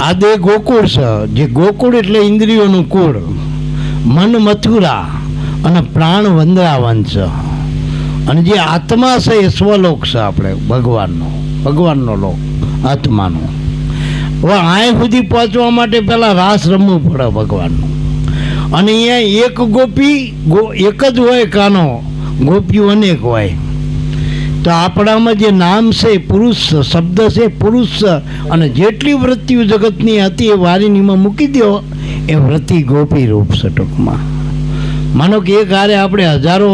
આ દેહ ગોકુળ છે. જે ગોકુળ એટલે ઇન્દ્રિયોનું કુળ. મન મથુરા અને પ્રાણ વંદરાવન છે. અને જે આત્મા છે એ સ્વલોક છે આપણે ભગવાનનો લોક આત્માનો. હવે આ સુધી પહોંચવા માટે પહેલાં રાસ રમવું પડે ભગવાનનું. અને અહીંયા એક ગોપી એક જ હોય કાનો, ગોપીઓ અનેક હોય. તો આપણામાં જે નામ છે પુરુષ શબ્દ છે પુરુષ, અને જેટલી વૃત્તિઓ જગતની હતી એ વારીનીમાં મૂકી દો, એ વૃત્તિ ગોપી રૂપ છે. ટૂંકમાં માનો કે એક હારે આપણે હજારો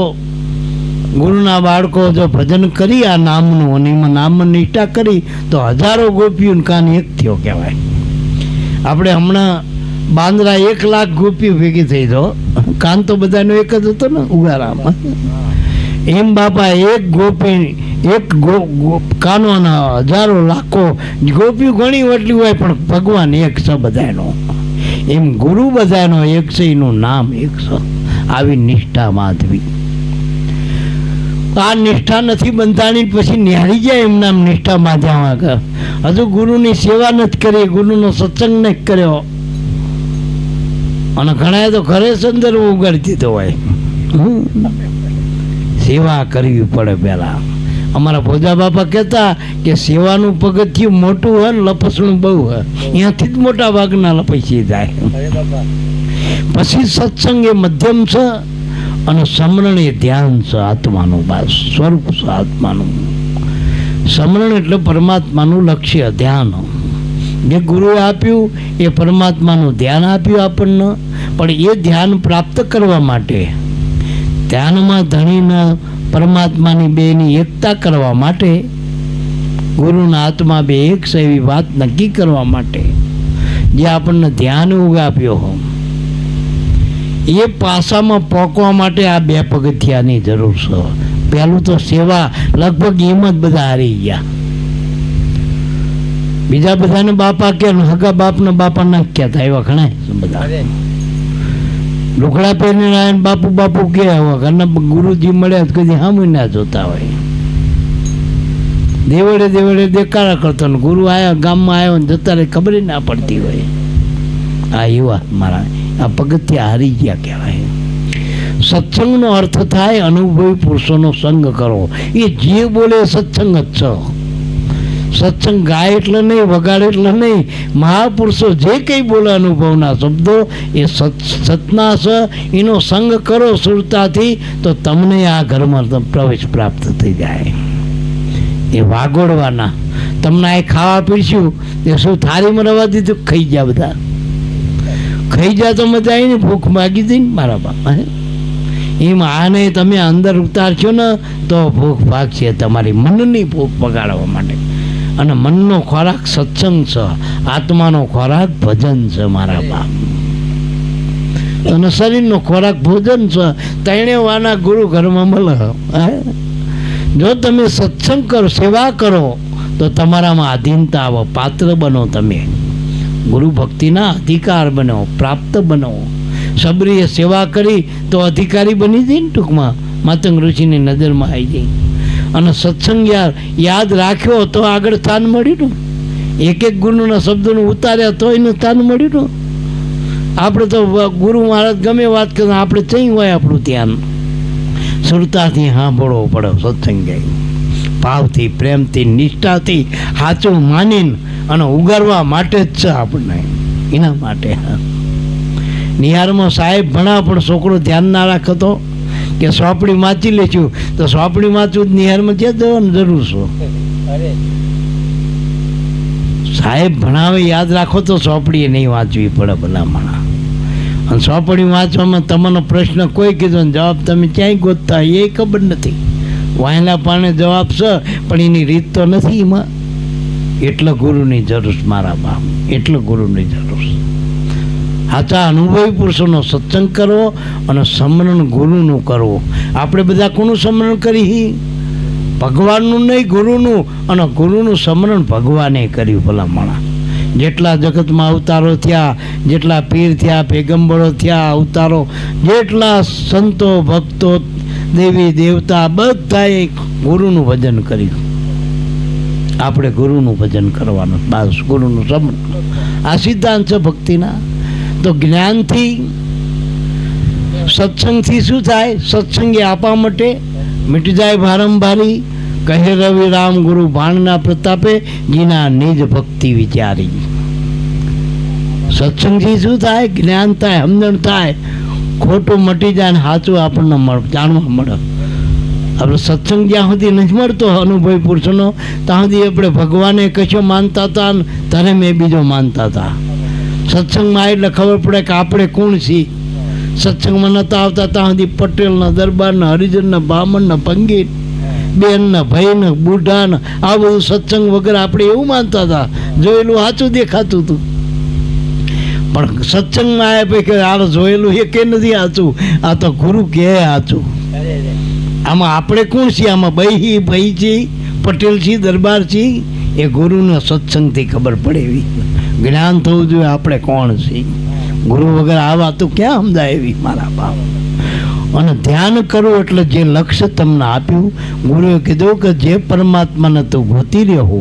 ગુરુના બાળકો જો ભજન કરી આ નામનું અને એમાં નામની નિષ્ઠા કરી તો હજારો ગોપીઓને કાન એક થયો કહેવાય. આપણે હમણાં બાંદ્રા 1 લાખ ગોપીઓ ભેગી થઈ જો, કાન તો બધાનો એક જ હતો ને ઉગારામાં. એમ બાપા એક ગોપી એક કાનોના હજારો લાખો ગોપીઓ ઘણી એટલી હોય, પણ ભગવાન એક છે બધાનો. એમ ગુરુ બધાનો એક છે, એનું નામ એક છે. આવી નિષ્ઠા માધવી. આ નિષ્ઠા નથી બંધાણી પછી નિહાળી જાય એમ નામ નિષ્ઠા માધ્યમાં. હજુ ગુરુની સેવા નથી કરી, ગુરુનો સત્સંગ નથી કર્યો, અને ઘણા તો ઘરે સંદર્ભ ઉગાડી દીધો હોય. સેવા કરવી પડે પહેલા. અમારા ભોજા બાપા કહેતા કે સેવાનું પગથિયું મોટું હોય ને લપસણું બહુ હોય, અહીંયાથી જ મોટા ભાગના લપસી જાય. પછી સત્સંગ એ મધ્યમ છે, અને સમરણ એ ધ્યાન છે આત્માનું. બસ સ્વરૂપ છે આત્માનું. સમરણ એટલે પરમાત્માનું લક્ષ્ય ધ્યાન. જે ગુરુએ આપ્યું એ પરમાત્માનું ધ્યાન આપ્યું આપણને, પણ એ ધ્યાન પ્રાપ્ત કરવા માટે, ધ્યાનમાં ધણીના પરમાત્માની બેની એકતા કરવા માટે, ગુરુના આત્મા બે એક છે એવી વાત નક્કી કરવા માટે જે આપણને ધ્યાન ઉગાપ્યો હોય, એ પાસામાં પહોંચવા માટે આ 2 પગથિયાની જરૂર છે. પહેલું તો સેવા, લગભગ એમ જ બધા હારી ગયા. બીજા બધાને બાપા કે હગા બાપના બાપા ના કહેતા, એવા ઘણા બધા લુકડા પહેરીને આવીને બાપુ બાપુ કે ઘરના ગુરુજી મળ્યા કદી સામે ના જોતા હોય. દેવડે દેખાડા કરતો ને ગુરુ આવ્યા ગામમાં આવ્યો ને જતા રહે ખબર ના પડતી હોય. આ એવા મારા આ પગથિયા હારી ગયા કહેવાય. સત્સંગનો અર્થ થાય અનુભવી પુરુષોનો સંગ કરો. એ જે બોલે સત્સંગ જ છે. સત્સંગ ગાય એટલે નહીં, વગાડે એટલે નહીં, મહાપુરુષો જે કંઈ બોલે અનુભવના શબ્દો એ સતના છે. એનો સંગ કરો સુરતાથી તો તમને આ ઘરમાં પ્રવેશ પ્રાપ્ત થઈ જાય. એ વાગોડવાના તમને આ ખાવા પીરસ્યું એ શું થાળીમાં રવા દીધું, ખાઈ ગયા બધા, ખાઈ જાય તો મજા આવી ને, ભૂખ માગી હતી ને મારા બાપા. એમ આને તમે અંદર ઉતારશો ને તો ભૂખ ભાગશે તમારી, મનની ભૂખ પગાડવા માટે. અને મનનો ખોરાક સત્સંગ છે, આત્માનો ખોરાક ભજન છે મારા બાપ, અને શરીરનો ખોરાક ભોજન છે. ત્રણે વાના ગુરુ ઘરમાં મળે. જો તમે સત્સંગ કરો, સેવા કરો તો તમારામાં આધીનતા આવો, પાત્ર બનો, તમે ગુરુ ભક્તિના અધિકાર બનો, પ્રાપ્ત બનો. સબરીએ સેવા કરી તો અધિકારી બની જાય ને, ટૂંકમાં માતંગ ઋષિની નજરમાં આવી જાય. અને સત્સંગ યાદ રાખ્યો તો આગળ સ્થાન મળ્યું ને, એક એક ગુરુના શબ્દોનું ઉતાર્યા તો એનું સ્થાન મળ્યું ને. આપણે તો ગુરુ મહારાજ ગમે વાત કરે, આપણે ચઈ હોય આપણું ધ્યાન સુરતાથી સાંભળવો પડે. સત્સંગ જાય ભાવથી, પ્રેમથી, નિષ્ઠાથી, સાચું માનીને અને ઉગારવા માટે જ છે આપણને, એના માટે. નિહારમાં સાહેબ ભણા પણ છોકરો ધ્યાન ના રાખતો કે સોંપડી વાંચી લેશું તો સોંપડી વાંચવું જ નિહારમાં ક્યાં જવાની જરૂર છે? સાહેબ ભણાવે યાદ રાખો તો સોંપડીએ નહીં વાંચવી પડે ભલામણા. અને સોંપડી વાંચવામાં તમારો પ્રશ્ન કોઈ કીધો ને જવાબ તમે ક્યાંય ગોતતા એ ખબર નથી. વાયલા પાણે જવાબ છે પણ એની રીત તો નથી એમાં. એટલે ગુરુની જરૂર મારા બાપ, એટલે ગુરુની જરૂર. સાચા અનુભવી પુરુષોનો સત્સંગ કરવો અને સ્મરણ ગુરુનું કરવું. આપણે બધા કોનું સ્મરણ કરી? ભગવાનનું નહીં, ગુરુનું. અને ગુરુનું સ્મરણ ભગવાને કર્યું ભલામણા. જેટલા જગતમાં અવતારો થયા, જેટલા પીર થયા, પેગમ્બરો થયા, અવતારો, જેટલા સંતો ભક્તો, દેવી દેવતા, બધાએ ગુરુનું ભજન કર્યું. આપણે ગુરુનું ભજન કરવાનું, બસ ગુરુનું સ્મરણ. આ સિદ્ધાંત છે ભક્તિના. તો જ્ઞાનથી, સત્સંગથી શું થાય? સત્સંગે આપવા માટે મીટી જાય ભારંભારી, કહે રવિ રામ ગુરુ ભાણના પ્રતાપે, જીના નિજ ભક્તિ વિચારી. સત્સંગથી શું થાય? જ્ઞાન થાય, સમજણ થાય, ખોટું મટી જાય ને સાચું આપણને જાણવા મળે. આપણે સત્સંગ જ્યાં સુધી નથી મળતો અનુભવી પુરુષોનો, ત્યાં સુધી આપણે ભગવાને કશો માનતા હતા ને ધર્મ એ બીજો માનતા હતા. સત્સંગમાં એટલે ખબર પડે કે આપણે કોણ છીએ. સત્સંગમાં નહોતા આવતા ત્યાં સુધી પટેલના, દરબારના, હરિજનના, બ્રાહ્મણના, પંડિત, બેનના, ભાઈના, બુઢાના, આ બધું સત્સંગ વગર આપણે એવું માનતા હતા. જોયેલું સાચું દેખાતું હતું. પણ સત્સંગમાં આવ્યા પછી કે આ જોયેલું એ કે નથી સાચું, આ તો ગુરુ કે સાચું. આમાં આપણે કોણ છીએ? આમાં ભાઈ છીએ, પટેલ છીએ, દરબાર છીએ. એ ગુરુને સત્સંગથી ખબર પડે એવી જ્ઞાન થવું જોઈએ આપણે કોણ છીએ. ગુરુ વગર આ વાતો ક્યાં સમજાય એવી મારા બાપ. અને ધ્યાન કરવું એટલે જે લક્ષ્ય તમને આપ્યું, ગુરુએ કીધું કે જે પરમાત્માને તું ગોતી રહ્યો,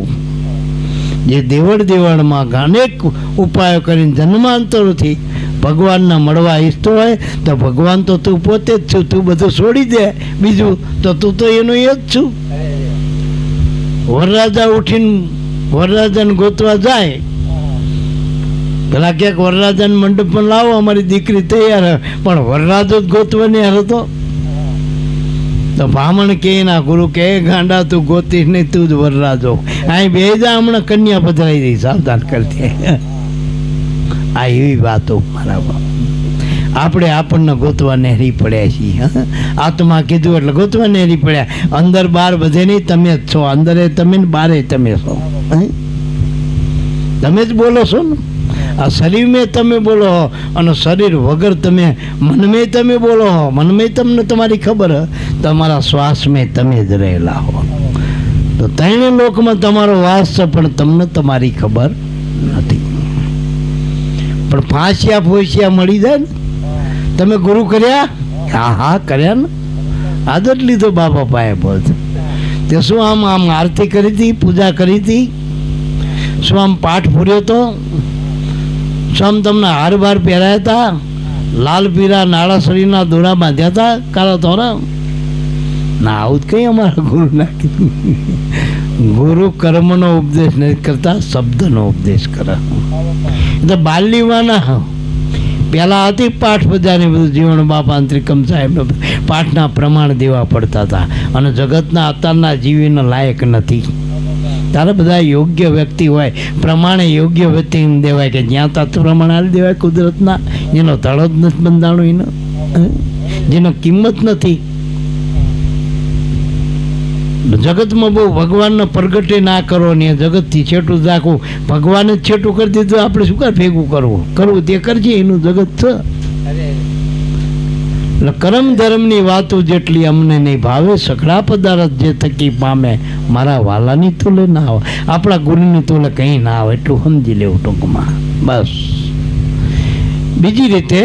જે દેવળમાં અનેક ઉપાયો કરીને જન્માંતરોથી ભગવાનના મળવા ઈચ્છતો હોય તો ભગવાન તો તું પોતે જ છું. તું બધું છોડી દે બીજું તો તું તો એનો એ જ છું. વરરાજા ઉઠીને વરરાજાને ગોતવા જાય, પેલા ક્યાંક વરરાજાને મંડપમાં લાવો અમારી દીકરી તૈયાર, પણ વરરાજો જ ગોતવાની હાર હતો. તો બ્રાહ્મણ કે ના ગુરુ કે ગાંડા તું ગોતીશ નહીં, તું જ વરરાજો. અહીં બે જા, હમણાં કન્યા પધરાઈ દઈ, સાવધાન કરતી. આ એવી વાતો મારા બાપ. આપણે આપણને ગોતવા નહેરી પડ્યા છીએ. આત્મા કીધું એટલે ગોતવા નહેરી પડ્યા. અંદર બહાર બધે નહીં, તમે જ છો. અંદરે તમે ને બારે તમે છો. તમે જ બોલો છો ને. આ શરીર મેં તમે બોલો હો, અને શરીર વગર તમે મનમેં તમે બોલો હો. મનમેં તમને તમારી ખબર, તમારા શ્વાસ મેં તમે જ રહેલા હો. તો ત્રણે લોકમાં તમારો વાસ છે પણ તમને તમારી ખબર નથી. પણ ફાંસ્યા ફોસ્યા મળી જાય ને. તમે ગુરુ કર્યા? હા કર્યા ને. આદત લીધો બાપા પાયે બોલ. તે શું આમ આરતી કરી હતી, પૂજા કરી હતી, શું આમ પાઠ પૂર્યો હતો, શું આમ તમને હાર બાર પહેરાયા હતા, લાલ પીરા નાળા શરીરના દોરા બાંધ્યા હતા કાળા તોરા? ના, આવું જ કંઈ અમારા ગુરુ ના કીધું. ગુરુ કર્મનો ઉપદેશ નથી કરતા, શબ્દનો ઉપદેશ કરે. એટલે બાલ્યવાના પેલા હતી પાઠ બધાને બધું જીવન બાપા ત્રિકમ સાહેબ પાઠના પ્રમાણ દેવા પડતા હતા, અને જગતના અત્યારના જીવીને લાયક નથી. તારે બધા યોગ્ય વ્યક્તિ હોય પ્રમાણે યોગ્ય વ્યક્તિને દેવાય, કે જ્યાં તત્વ પ્રમાણે હાલ દેવાય કુદરતના, જેનો તળ જ નથી બંધાણો, એનો જેનો કિંમત નથી. જગતમાં બહુ ભગવાનને પ્રગટે ના કરો ને જગતથી છેટું રાખવું. ભગવાને જ છેટું કરી દીધું, આપણે શું કર ભેગું કરવું તે કરજે, એનું જગત છે. એટલે કરમ ધર્મની વાતો જેટલી અમને નહીં ભાવે, સકળા પદાર્થ જે થકી પામે, મારા વાલાની તોલે ના આવે, આપણા ગુરુની તોલે કંઈ ના આવે, એટલું સમજી લેવું ટૂંકમાં. બસ બીજી રીતે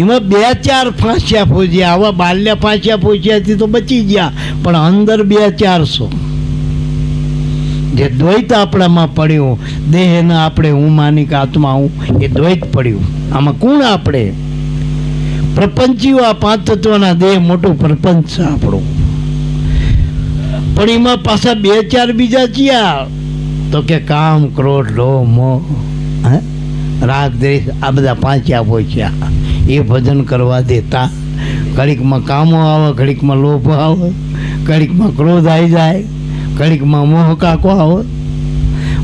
એમાં 2-4 ફાંસ્યા ફોજ્યા, આવા બાલ્યા ફાંસ્યા ફોજ્યાથી તો બચી ગયા, પણ અંદર 200-400 જે દ્વૈત આપણામાં પડ્યું, દેહને આપણે હું માની કે આત્મા હું, એ દ્વૈત પડ્યું. આમાં કોણ આપણે પ્રપંચીઓ, આ 5 તત્વના દેહ મોટું પ્રપંચ છે આપણું. પણ એમાં પાછા 2-4 બીજા ચિયા, તો કે કામ, ક્રોધ, લોભ, મોહ, રાગ, દ્વેષ, આ બધા પાંચ્યા પોચ્યા. એ ભજન કરવા દેતા. ઘડીકમાં કામો આવે, ઘડીકમાં લોભ આવે, ઘડીકમાં ક્રોધ આવી જાય, ઘડીકમાં મોહ કાકો આવે,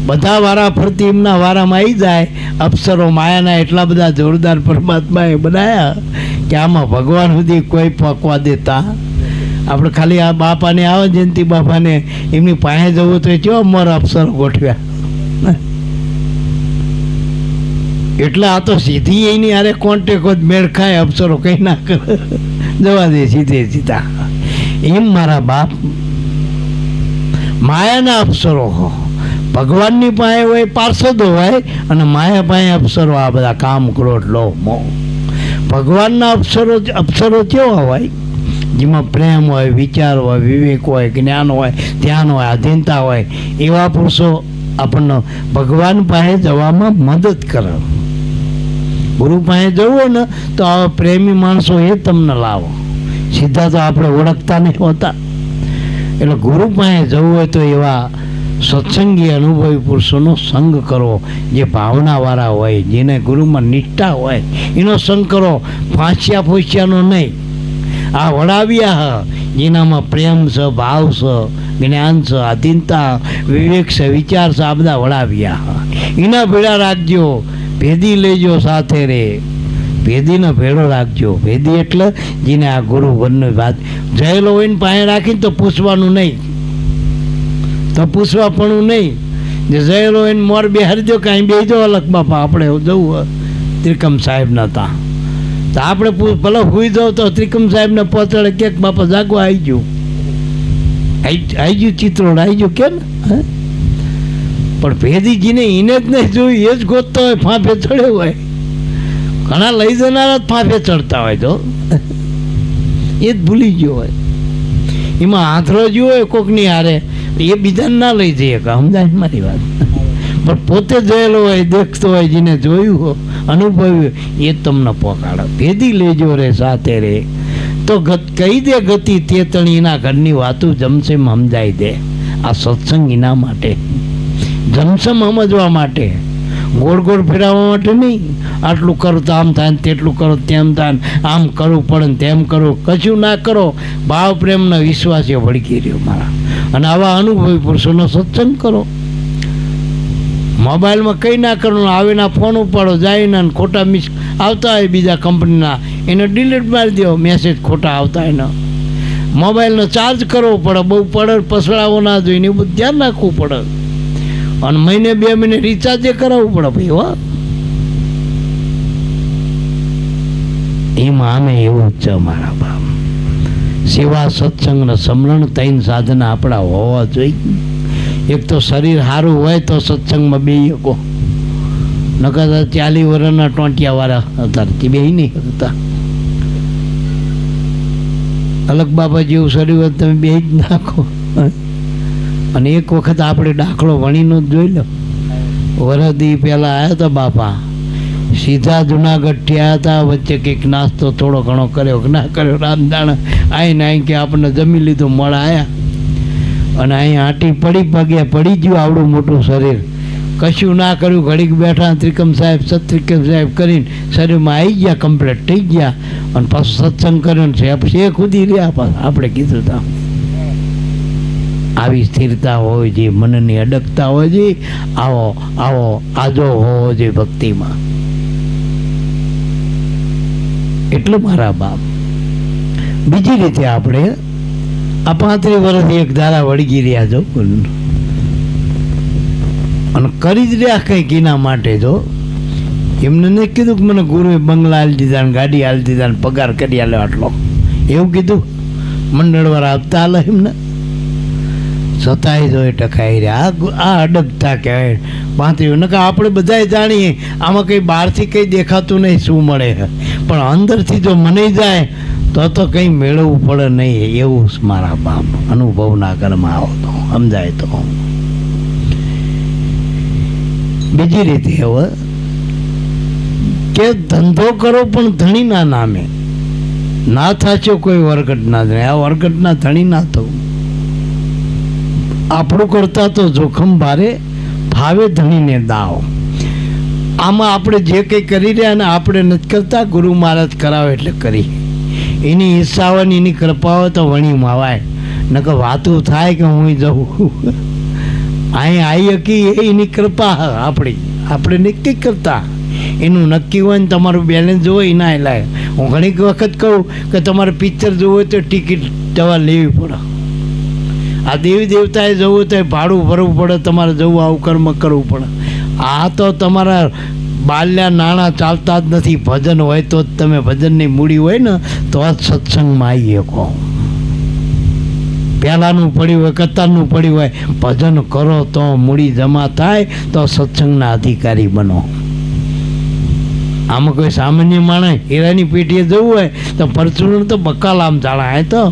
બધા વારા ફરતી એમના વારામાં આવી જાય. અપ્સરો માયાના એટલા બધા જોરદાર પરમાત્માએ બનાવ્યા કે આમાં ભગવાન સુધી કોઈ પકવા દેતા. આપણે ખાલી આ બાપાને આવે, જયંતિ બાપાને, એમની પાસે જવું તો કેવા મોર અપ્સરો ગોઠવ્યા. એટલે આ તો સીધી એની અરે કોન્ટેક જ મેળ ખાય, અપ્સરો કંઈ ના કરે, જવા દે સીધે સીધા. એમ મારા બાપ માયાના અપ્સરો ભગવાનની પાસે હોય, પાર્ષદો હોય, અને માયા પાસે અપ્સરો, આ બધા કામ, ક્રોધ, લોભ, મોહ. ભગવાનના અપ્સરો કેવા હોય? જેમાં પ્રેમ હોય, વિચાર હોય, વિવેક હોય, જ્ઞાન હોય, ધ્યાન હોય, આધીનતા હોય. એવા પુરુષો આપણને ભગવાન પાસે જવામાં મદદ કરે. ગુરુ પાસે જવું ને તો આવા પ્રેમી માણસો એ તમને લાવો, સીધા તો આપણે ઓળખતા નહીં હોતા. એટલે ગુરુ પાસે જવું હોય તો એવા સત્સંગી અનુભવી પુરુષોનો સંગ કરો, જે ભાવનાવાળા હોય, જેને ગુરુમાં નિષ્ઠા હોય, એનો સંગ કરો. ફાંસ્યા ફૂસ્યાનો નહીં. આ વડાવ્યા જેનામાં પ્રેમ છે, ભાવ છે, જ્ઞાન છે, આધીનતા, વિવેક છે, વિચાર છે, આ બધા વડાવ્યા એના ભેળા રાખજો. ભેદી લેજો સાથે રે, ભેદીનો ભેળો રાખજો. ભેદી એટલે જેને આ ગુરુ વનની વાત જયેલો હોય ને પાસે રાખીને તો પૂછવાનું નહીં, તો પૂછવા પણ નહીં. જે જયેલો હોય ને મોર બેહારી દો, કાંઈ બેસજો અલગ બાપા, આપણે જવું ત્રિકમ સાહેબના તા, તો આપણે ભલે સુઈ જાવ તો ત્રિકમ સાહેબને પહોંચાડે ક્યાંક બાપા જાગવા આવી ગયું, આવી ગયું ચિત્રોડ આવી ગયું કેમ. પણ ભેદીજીને એને જ નહીં જોયું, એ જ ગોતતો હોય, ફાંફે ચડ્યો હોય. ઘણા લઈ જનારા જ ફાંફે ચડતા હોય, તો એ જ ભૂલી ગયો હોય. એમાં આંધળો જ હોય કોકની હારે, એ બીજાને ના લઈ જઈએ કે સમજાય મારી વાત. પણ પોતે જોયેલો હોય, દેખતો હોય, જેને જોયું હોય, અનુભવ્યું, એ તમને પહોંચાડે. ભેદી લેજો રે સાથે રે, તો કહી દે ગતિ તે તણી એના ઘરની વાતું જમશે સમજાઈ દે. આ સત્સંગ એના માટે, જમસમ સમજવા માટે, ગોળ ગોળ ફેરવવા માટે નહીં. આટલું કરો તો આમ થાય, તેટલું કરો તેમ થાય, આમ કરવું પડે ને તેમ કરવું, કશું ના કરો. ભાવ પ્રેમનો વિશ્વાસ એ વળગી રહ્યો મારા. અને આવા અનુભવી પુરુષોનો સત્સંગ કરો. મોબાઈલમાં કંઈ ના કરવાનું, આવીને ફોન ઉપાડો, જઈને ખોટા મિસ આવતા હોય બીજા કંપનીના, એને ડિલીટ મારી દો. મેસેજ ખોટા આવતા હોય ને, મોબાઈલનો ચાર્જ કરવો પડે, બહુ પડે પસડાવો ના જોઈને, એ બધું ધ્યાન રાખવું પડે. અને મહિને 2 મહિને રિચાર્જ કરાવવું પડે ભાઈ. હો એમાં અમે એવું જ છે મારા બાપ. સેવા, સત્સંગ ને સમરણ 3 સાધના આપણા હોવા જોઈએ. એક તો શરીર સારું હોય તો સત્સંગમાં બે શકો, નકર 40 વર્ષના ટોંટિયા વાળા અત્યારે બે નહીં શકતા. અલગ બાબા જેવું શરીર હોય તમે બે જ નાખો. અને એક વખત આપણે દાખલો વણીનો જ જોઈ લો. વરદી પહેલાં આવ્યા હતા બાપા, સીધા જુનાગઢ થયા હતા. વચ્ચે કંઈક નાસ્તો થોડો ઘણો કર્યો કે ના કર્યો રામદાણા આવીને કે આપણને જમી લીધું, મળા આવ્યા. અને અહીં આંટી પડી પગે પડી ગયું આવડું મોટું શરીર, કશું ના કર્યું, ઘડીક બેઠા ત્રિકમ સાહેબ સત્રિકમ સાહેબ કરીને શરીરમાં આવી ગયા, કમ્પ્લીટ થઈ ગયા. અને પાછું સત્સંગ કર્યો ને છે ખુદી રહ્યા. પાછું આપણે કીધું તા આવી સ્થિરતા હોવી જોઈએ, મનની અડગતા હોવી જોઈએ, આવો આવો આજો હોવો જોઈએ ભક્તિમાં. એટલે મારા બાપ બીજી રીતે આપણે આ 35 વર્ષથી એક ધારા વળગી રહ્યા છો અને કરી જ રહ્યા કંઈક એના માટે. જો એમને નહીં કીધું કે મને ગુરુએ બંગલા હાલી દીધા ને ગાડી હાલી દીધા ને પગાર કરી આલે આટલો, એવું કીધું મંડળવાળા આપતા હાલે એમને. છતાંય જો એ ટકાઈ રહ્યા. આ અડગતા કહેવાય 35. નકર આપણે બધાય જાણીએ આમાં કંઈ બહારથી કંઈ દેખાતું નહીં શું મળે, પણ અંદરથી જો મને જાય તો કંઈ મેળવવું પડે નહીં. એવું મારા બાપ અનુભવના ઘરમાં આવો તો સમજાય. તો બીજી રીતે હવે કે ધંધો કરો પણ ધણીના નામે ના થાચો કોઈ વરગટ ના થાય. આ વરગટના ધણી ના થવું. આપણું કરતા તો જોખમ ભારે, ભાવે ધણીને દાવ. આમાં આપણે જે કંઈ કરી રહ્યા ને આપણે નથી કરતા, ગુરુ મહારાજ કરાવે એટલે કરી. એની ઈચ્છા હોય ને એની કૃપા હોય તો વણીમાં આવાય. નકર વાતું થાય કે હું જઉં અહીં આવી હકી એની કૃપા આપણે નક્કી કરતા. એનું નક્કી હોય ને તમારું બેલેન્સ જોવો એના લાય. હું ઘણી વખત કહું કે તમારે પિક્ચર જોવું હોય તો ટિકિટ દવા લેવી પડે. આ દેવી દેવતાએ જવું તો ભાડું ભરવું પડે, તમારે જવું આવું કર્મ કરવું પડે. આ તો તમારા બાલ્યા નાણાં ચાલતા જ નથી. ભજન હોય તો જ તમે ભજનની મૂડી હોય ને તો જ સત્સંગમાં આવી શકો. પહેલાંનું પડ્યું હોય કતારનું પડ્યું હોય, ભજન કરો તો મૂડી જમા થાય તો સત્સંગના અધિકારી બનો. આમાં કોઈ સામાન્ય માણસ હીરાની પેટીએ જવું હોય તો પરચુરણ તો બકાલ આમ જાણા તો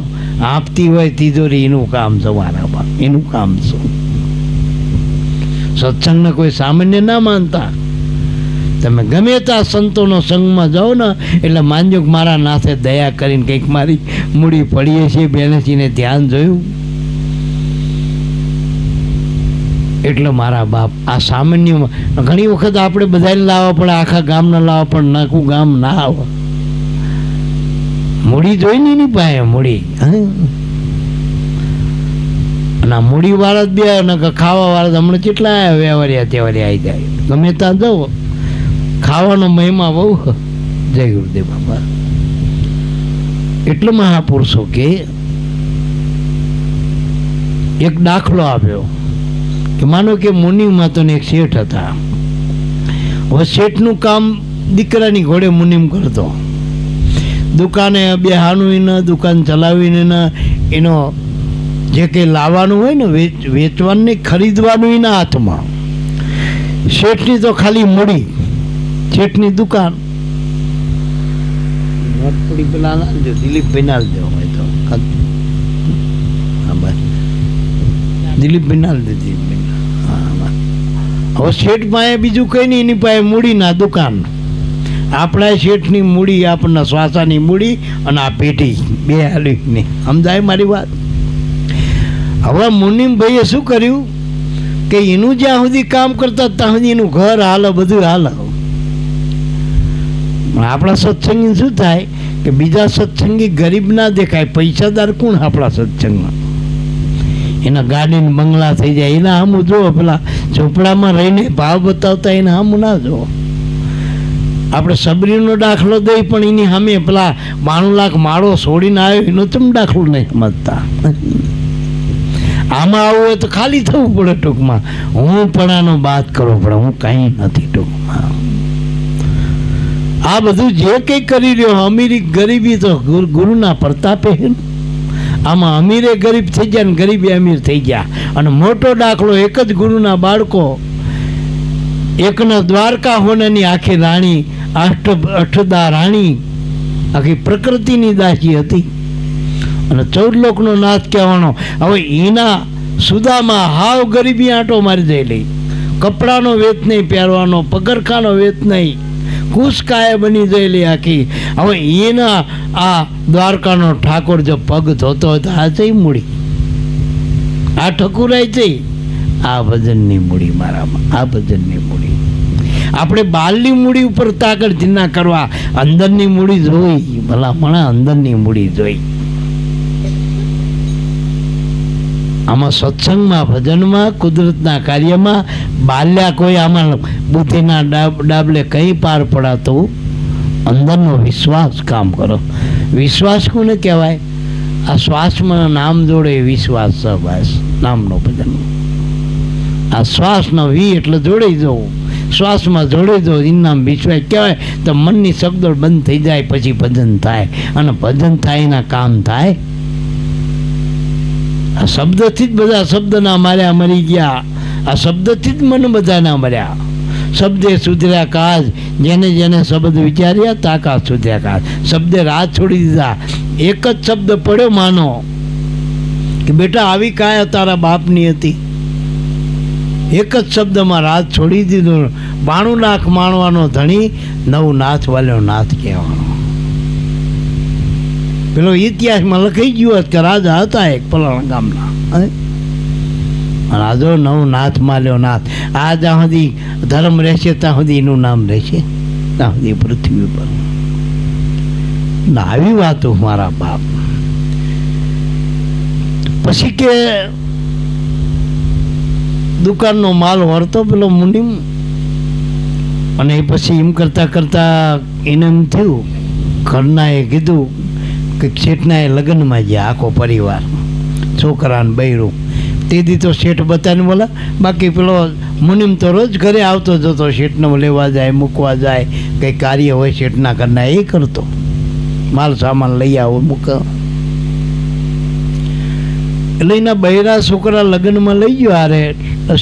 આપતી હોય તિજોરી, એનું કામ જવાના, એનું કામ શું? સત્સંગને કોઈ સામાન્ય ના માનતા. તમે ગમે ત્યાં સંતોનો સંગમાં જાઓ ને એટલે માનજો કે મારા નાથે દયા કરીને કંઈક મારી મૂડી પડીએ છીએ બેનેસીને ધ્યાન જોયું. એટલે મારા બાપ આ સામાન્ય ઘણી વખત આપણે બધાને લાવવા પડે, આખા ગામને લાવવા પડે, નાખું ગામ ના આવે. મૂડી જોઈને એની પાસે મૂડી. અને આ મૂડી વાળા જ બે ને ખાવા વાળા હમણાં કેટલા આવ્યા વ્યવહારિયા તેવારિયા આવી જાય. ગમે ત્યાં જાઓ ખાવાનો મહિમા બહુ. જય ગુરુદેવ બાબા. એટલે મહાપુરુષો કે એક દાખલો આપ્યો કે માનો કે મુનિમાં તો એક શેઠ હતા. હવે શેઠનું કામ દીકરાની ઘોડે મુનિમ કરતો. દુકાને બેહાનું દુકાન ચલાવીને એનો જે કંઈ લાવવાનું હોય ને વેચવાનું ને ખરીદવાનું એના હાથમાં. શેઠની તો ખાલી મૂડી, શેઠની દુકાન. થોડી પેલા નાલજો દિલીપભાઈ નાલજો હોય તો હા બસ દિલીપભાઈ નાલ દે. હવે શેઠ પાસે બીજું કંઈ નહીં, એની પાસે મૂડીના દુકાન. આપણા શેઠની મૂડી, આપણને શ્વાસાની મૂડી અને આ પેટી બે હાલીની. સમજાય મારી વાત? હવે મુનિમભાઈએ શું કર્યું કે એનું જ્યાં સુધી કામ કરતા ત્યાં સુધી એનું ઘર હાલે, બધું હાલે. આપણા સત્સંગી શું થાય કે બીજા સત્સંગી ગરીબ ના દેખાય, પૈસાદાર કોણ આપણા સત્સંગમાં? એના ગાડીને બંગલા થઈ જાય, એના આમું જુઓ. પેલા ઝૂંપડામાં રહીને ભાવ બતાવતા એના આમું ના જુઓ. આપણે સબરીનો દાખલો દઈ પણ એની સામે પેલા 92 લાખ માળો છોડીને આવ્યો એનો ચમ દાખલો નહીં સમજતા. આમાં આવું હોય તો ખાલી થવું પડે. ટૂંકમાં હું પણ આનો બાદ કરવો પડે, હું કંઈ નથી. ટૂંકમાં આ બધું જે કંઈ કરી રહ્યો અમીરી ગરીબી તો ગુરુના પ્રતાપે. આમાં અમીરે ગરીબ થઈ ગયા ને ગરીબી અમીર થઈ ગયા. અને મોટો દાખલો એક જ ગુરુના બાળકો. એકના દ્વારકા હોનાની આખી રાણી, અષ્ટદા રાણી આખી પ્રકૃતિની દાસી હતી અને 14 લોકનો નાથ કહેવાનો. હવે એના સુદામાં હાવ ગરીબી આંટો મારી જયેલી. કપડાનો વેત નહીં પહેરવાનો, પગરખાનો વેત નહીં, કુશકાય બની ગયેલી આખી. હવે એના આ દ્વારકાનો ઠાકોર જો પગ ધોતો હોય તો આ જઈ મૂડી. આ ઠકુરાય છે આ ભજનની મૂડી મારામાં, આ ભજનની મૂડી. આપણે બહારની મૂડી ઉપર તાકડ ના કરવા, અંદરની મૂડી જોઈ, ભલામણ અંદરની મૂડી જોઈ. આમાં સત્સંગમાં, ભજનમાં, કુદરતના કાર્યમાં બાલ્યા કોઈ આમાં બુદ્ધિના ડાબલે કંઈ પાર પડાતું, અંદરનો વિશ્વાસ કામ કરો. વિશ્વાસ કોને કહેવાય? આ શ્વાસમાં નામ જોડે વિશ્વાસ છે, બસ નામનો ભજન. આ શ્વાસનો વી એટલે જોડી જવું, શ્વાસમાં જોડી જવું, એનું નામ વિશ્વાસ કહેવાય. તો મનની શબ્દો બંધ થઈ જાય પછી ભજન થાય, અને ભજન થાય એના કામ થાય. આ શબ્દથી જ બધા શબ્દના માર્યા મરી ગયા, આ શબ્દથી જ મન બધાના મર્યા. શબ્દે સુધર્યા કાજ, જેને જેને શબ્દ વિચાર્યા તાકાત સુધર્યા કાજ. શબ્દે રાત છોડી દીધા. એક જ શબ્દ પડ્યો માનો કે બેટા આવી કાયા તારા બાપની હતી. એક જ શબ્દમાં રાત છોડી દીધું. 92 લાખ માણવાનો ધણી, 9 નાથ વાલ્યો નાથ કહેવાનો. પેલો ઇતિહાસમાં લખાઈ ગયો કે રાજા હતા એક પલાણા ગામના, અને આજો 9 નાથ માલ્યો નાથ. આ જ્યાં સુધી ધર્મ રહેશે ત્યાં સુધી એનું નામ રહેશે, ત્યાં સુધી પૃથ્વી પર. આવી વાતો મારા બાપ. પછી કે દુકાનનો માલ વળતો પેલો મુનિમ, અને પછી એમ કરતા કરતા એને એમ થયું, ઘરનાએ કીધું કે શેઠના એ લગ્નમાં ગયા આખો પરિવાર, છોકરાને બૈરું. તેથી તો શેઠ બતાવીને બોલા, બાકી પેલો મુનિમ તો રોજ ઘરે આવતો જતો, શેઠને લેવા જાય, મૂકવા જાય, કંઈ કાર્ય હોય શેઠના ઘરના એ કરતો, માલ સામાન લઈ આવો મૂકવા. એટલે એના બૈરા છોકરા લગ્નમાં લઈ ગયો. અરે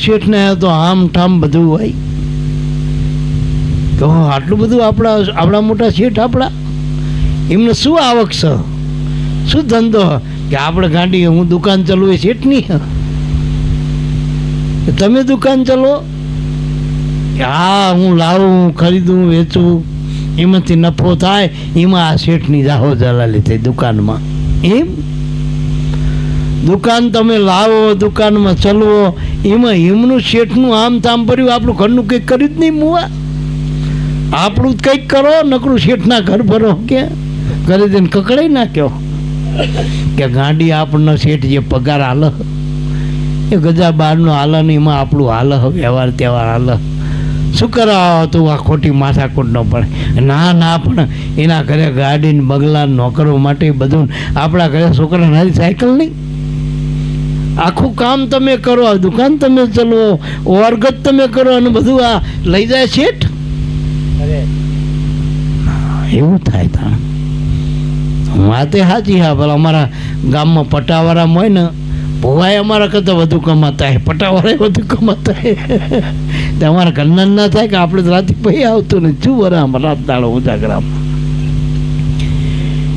શેઠને તો આમ ઠામ બધું હોય, તો આટલું બધું આપણા મોટા શેઠ આપણા, એમને શું આવક છે, શું ધંધો કે આપણે ગાડી, હું દુકાન ચલાવું એ શેઠની, તમે દુકાન ચલો. હા હું લાવું, હું ખરીદું, વેચું, એમાંથી નફો થાય, એમાં આ શેઠની જાહો જલાલી થઈ દુકાનમાં. એમ દુકાન તમે લાવો, દુકાનમાં ચલવો, એમાં એમનું શેઠનું આમ તામ પડ્યું, આપણું ઘરનું કંઈક કર્યું જ નહીં. મુવા આપણું જ કંઈક કરો, નકરું શેઠના ઘર ભરો કે ઘરે જઈને કકડાઈ નાખ્યો કે ગાંડી આપણને શેઠ જે પગાર હાલ એ ગજા બારનો હાલ ને એમાં આપણું હાલ વ્યવહાર તહેવાર હાલ. શું કરાવો તું આ ખોટી માથાકૂટ ન પડે? ના ના, પણ એના ઘરે ગાડીને બગલા નોકરો માટે બધું, આપણા ઘરે છોકરા નારી સાયકલ નહીં. આખું કામ તમે કરો, આ દુકાન તમે ચલવો, ઓવરગત તમે કરો, અને બધું આ લઈ જાય શેઠ. એવું થાય તા વાતે સાચી. હા ભલે અમારા ગામમાં પટાવાળા હોય ને, ભોવાય અમારા કરતાં વધુ કમાતા હોય, પટાવાળા વધુ કમાતા હોય. તે અમારા ઘરના ના થાય કે આપણે તો રાતે પૈ આવતું ને શું વરામ રાત દાડો ઉજાગરામ.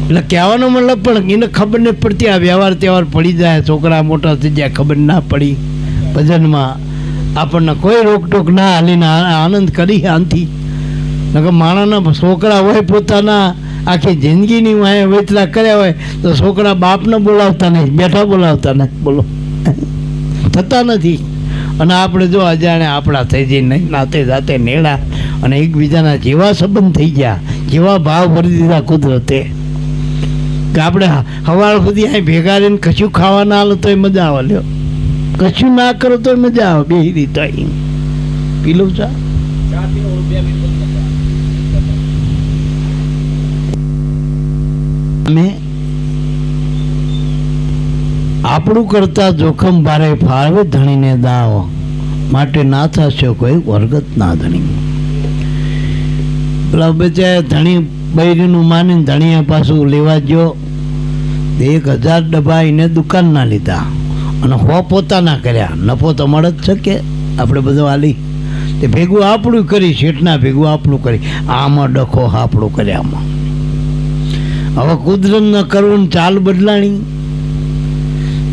એટલે કહેવાનો મતલબ, પણ એને ખબર નહીં પડતી, આ વ્યવહાર તહેવાર પડી જાય, છોકરા મોટા થઈ જાય, ખબર ના પડી. ભજનમાં આપણને કોઈ રોકટોક ના હાલીને આનંદ કરી આનથી. નકર માણાના છોકરા હોય પોતાના આખી જિંદગીની વાંહે વેચલા કર્યા હોય તો છોકરા બાપને બોલાવતા નહીં, બેઠા બોલાવતા નથી, બોલો થતા નથી. અને આપણે જો અજાણે આપણા થઈ જઈ નહીં, નાતે જાતે નેડા, અને એકબીજાના જેવા સંબંધ થઈ ગયા, જેવા ભાવ ભરી દીધા કુદરતે કે આપણે સવાર સુધી અહીં ભેગા રહીને કશું ખાવા ના હાલો તોય મજા આવે. લ્યો કશું ના કરો તોય મજા આવે, બે રીતે અહીં પીલું ચા. અમે આપણું કરતા જોખમ ભારે ફાળવે ધણીને દાવ, માટે ના થશે કોઈ વર્ગત ના ધણી. પેલા બચારા ધણી બૈરીનું માનીને ધણીએ પાછું લેવા ગયો, 1000 ડબ્બા એને દુકાનના લીધા અને પોતાના કર્યા. નફો તો મળે જ શકે, આપણે બધું હાલી તે ભેગું આપણું કરી, શેઠના ભેગું આપણું કરી, આમાં ડખો આપણું કર્યામાં. હવે કુદરત ન કરવું, ચાલ બદલાણી.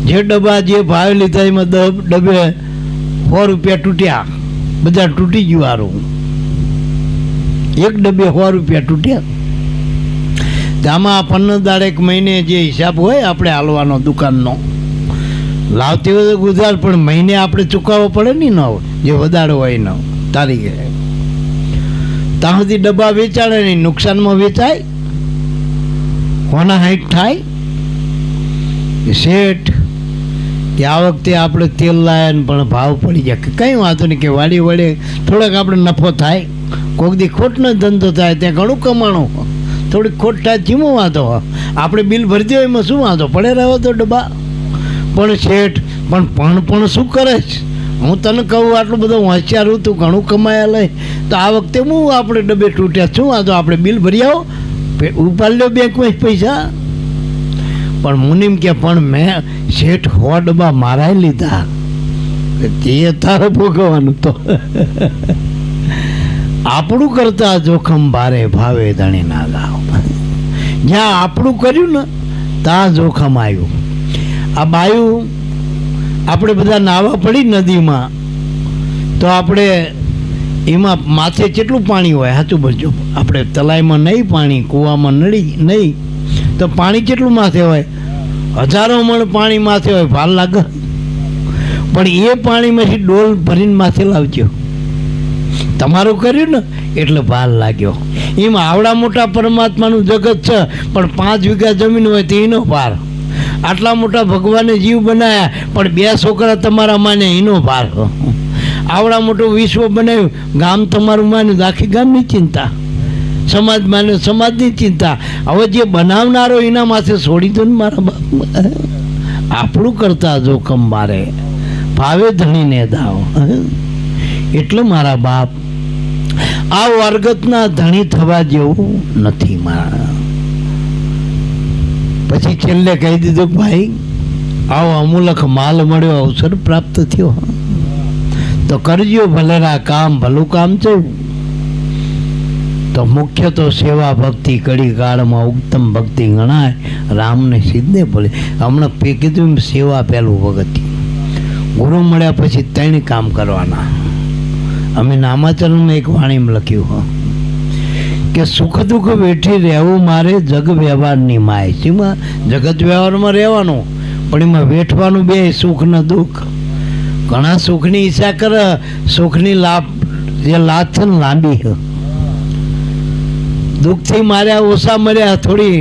જે ડબ્બા જે ભાવ લીધા એમાં 10 ડબ્બે 100 રૂપિયા તૂટ્યા, બધા તૂટી ગયું. હારું એક ડબ્બે 100 રૂપિયા તૂટ્યા. આમાં 15 દાડે એક મહિને જે હિસાબ હોય આપણે હાલવાનો દુકાનનો, લાવતી હોય તો ગુજરાત, પણ મહિને આપણે ચૂકવવો પડે ને ન જે વધારે હોય ન તારીખે. ત્યાં સુધી ડબ્બા વેચાડે નહીં, નુકસાનમાં વેચાય, હોના હાઈટ થાય. શેઠ કે આ વખતે આપણે તેલ લાયા ને પણ ભાવ પડી જાય, કે કંઈ વાંધો નહીં, કે વાડી વડે થોડોક આપણે નફો થાય, કોઈક દી ખોટનો ધંધો થાય, ત્યાં ઘણું કમાણું, થોડીક ખોટ થાય ધીમો વાંધો, આપણે બિલ ભરી દો એમાં શું વાંધો પડે, રહ્યો તો ડબ્બા. પણ શેઠ પણ શું કરે છે? હું તને કહું આટલું બધું હોશિયાર હું, તું ઘણું કમાયા લે, તો આ વખતે હું આપણે ડબ્બે તૂટ્યા, શું વાંધો, આપણે બિલ ભરી આવો, ઉપાડ લો બેંકમાં પૈસા. પણ મુનિમ કે પણ મેં શેઠ 100 ડબ્બા મારાય લીધા, તે તારે ભોગવવાનું. તો આપણું કરતા જોખમ ભારે ભાવે ધણી ના લાવ. જ્યાં આપણું કર્યું ને ત્યાં જોખમ આવ્યું. આ બાયું આપણે બધા નાવા પડી નદીમાં, તો આપણે એમાં માથે કેટલું પાણી હોય, સાચું બોલજો. આપણે તલાઈમાં નહીં પાણી, કૂવામાં નળી નહીં, તો પાણી કેટલું માથે હોય, હજારો મણ પાણી માથે હોય, ભાર લાગે. પણ એ પાણીમાંથી ડોલ ભરીને માથે લાવજો, તમારું કર્યું ને એટલે ભાર લાગ્યો. એમાં આવડા મોટા પરમાત્માનું જગત છે, પણ 5 વીઘા જમીન હોય તો એનો ભાર. આટલા મોટા ભગવાને જીવ બનાવ્યા, પણ 2 છોકરા તમારા માને એનો ભાર. આવડા મોટું વિશ્વ બનાવ્યું, ગામ તમારું માન્યું, આખી ગામની ચિંતા, સમાજ માન્યો સમાજની ચિંતા. હવે જે બનાવનારો એના માથે છોડી દો ને મારા બાપ. આપણું કરતા જોખમ મારે ભાવે ધણીને દાવ. એટલે મારા બાપ આ વર્ગતના ધણી થવા જેવું નથી મારા. પછી છેલ્લે કહી દીધું, ભાઈ આવો અમૂલક માલ મળ્યો, અવસર પ્રાપ્ત થયો, તો કરજો ભલેરા કામ, ભલું કામ છે. તો મુખ્ય તો સેવા ભક્તિ કડી કાળમાં ઉત્તમ ભક્તિ ગણાય, રામને સિદ્ધે બોલે. હમણાં કીધું સેવા પહેલું ભગત. ગુરુ મળ્યા પછી 3 કામ કરવાના. અમે નામાચરણમાં એક વાણીમાં લખ્યું કે સુખ દુઃખ વેઠી રહેવું મારે જગ વ્યવહારની માય. શીમાં જગત વ્યવહારમાં રહેવાનું, પણ એમાં વેઠવાનું બે, સુખ ને દુઃખ. ઘણા સુખની ઈચ્છા કરે, સુખની લાભ જે લાભ છે ને લાંબી, દુઃખથી માર્યા ઓછા મર્યા થોડી,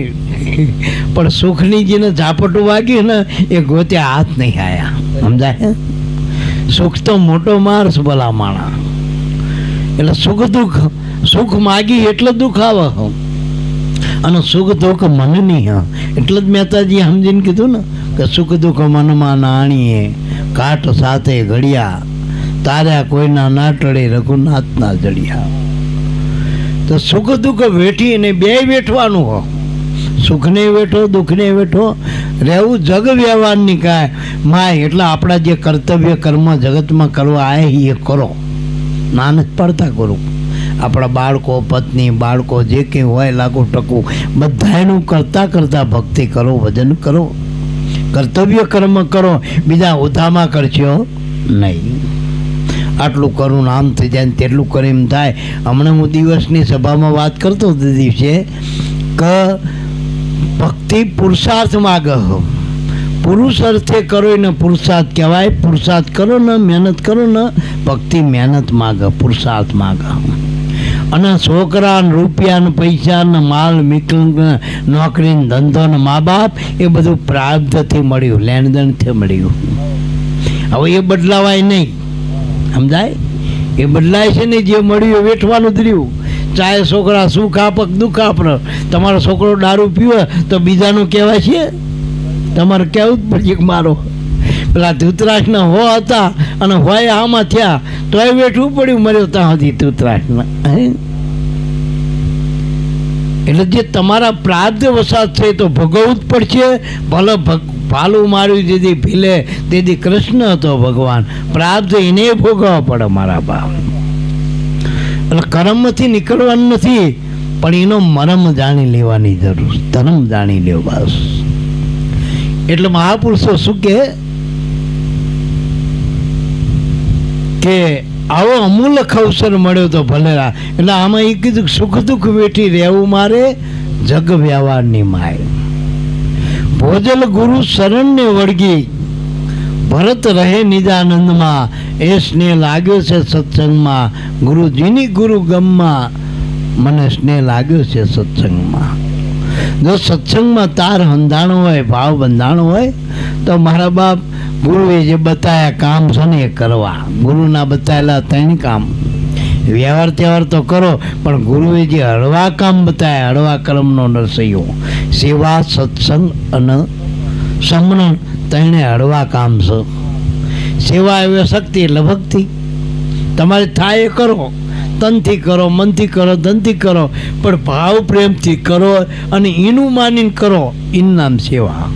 પણ સુખની જેને ઝાપટું વાગ્યું ને એ ગોત્યા હાથ નહીં આયા. સમજાય? સુખ તો મોટો માર્સ ભલા માણા. એટલે સુખ દુઃખ, સુખ માગી એટલે દુઃખ આવે, અને સુખ દુઃખ મનની. એટલે જ મહેતાજી સમજીને કીધું ને કે સુખ દુઃખ મનમાં નાણીએ, કાટ સાથે ઘડિયા, તાર્યા કોઈના ના ટળે રઘુનાથના જડિયા. તો સુખ દુઃખ વેઠી અને બે વેઠવાનું હો. સુખને વેઠો, દુઃખને વેઠો, રહેવું જગ વ્યવહારની કાય માય. એટલે આપણા જે કર્તવ્ય કર્મ જગતમાં કરવા આવે એ કરો, ના નથી પડતા કરો. આપણા બાળકો, પત્ની, બાળકો જે કંઈ હોય લાગુ ટકવું બધાનું કરતાં કરતાં ભક્તિ કરો, ભજન કરો, કર્તવ્ય કર્મ કરો, બીજા ઉધામાં કરશો નહીં. આટલું કરું ને આમ થઈ જાય ને તેટલું કરે એમ થાય. હમણાં હું દિવસની સભામાં વાત કરતો હતો દિવસે કે ભક્તિ પુરુષાર્થ માગે. પુરુષ અર્થે કરો ને પુરુષાર્થ કહેવાય. પુરુષાર્થ કરો ને, મહેનત કરો ને, ભક્તિ મહેનત માગે, પુરુષાર્થ માગે. અને છોકરા ને રૂપિયા ને પૈસા ને માલ મિકલ ને નોકરી ને ધંધો ને મા બાપ એ બધું પ્રારબ્ધથી મળ્યું, લેણદેણથી મળ્યું. હવે એ બદલાવાય નહીં. સમજાય? એ બદલાય છે ને, જે મળ્યું એ વેઠવાનું જ રહ્યું. ચાહે છોકરા સુખ આપક દુઃખ આપે. તમારો છોકરો દારૂ પીવે તો બીજાનું કહેવાય છે, તમારે કહેવું જ પડશે કે મારો. પેલા ધૃતરાષ્ટ્રના હો હતા અને હોય આમાં થયા તોય વેઠવું પડ્યું, મર્યો ત્યાં સુધી ધૃતરાષ્ટ્રના. એટલે જે તમારા પ્રાર્થ વસાત છે તો ભોગવવું જ પડશે. ભલે ભાલું માર્યું જેથી ભીલે તેથી કૃષ્ણ હતો ભગવાન. પ્રાર્થ એને ભોગવવા પડે મારા બાપ. એટલે કર્મથી નીકળવાનું નથી, પણ એનો મરમ જાણી લેવાની જરૂર, ધર્મ જાણી લેવો બસ. એટલે મહાપુરુષો શું કે આવો અમૂલક અવસર મળ્યો તો ભલેરા. એટલે આમાં એ કીધું સુખ દુઃખ વેઠી રહેવું મારે જગ વ્યવહારની માય. ભોજલ ગુરુ શરણને વળગી, ભરત રહે નિજાનંદમાં, એ સ્નેહ લાગ્યો છે સત્સંગમાં. ગુરુજીની ગુરુ ગમમાં, મને સ્નેહ લાગ્યો છે સત્સંગમાં. જો સત્સંગમાં તાર હંધાણો હોય, ભાવ બંધાણો હોય, તો મારા બાપ ગુરુએ જે બતાવ્યા કામ છે ને એ કરવા. ગુરુના બતાવેલા ત્રણ કામ, વ્યવહાર તહેવાર તો કરો, પણ ગુરુએ જે હળવા કામ બતાવ્યા, હળવા કર્મનો નરસૈયો, સેવા, સત્સંગ અને સમરણ, ત્રણે હળવા કામ છે. સેવા એ શક્તિ એટલે ભક્તિ. તમારે થાય એ કરો, તનથી કરો, મનથી કરો, ધનથી કરો, પણ ભાવ પ્રેમથી કરો અને એનું માનીને કરો, એનું નામ સેવા.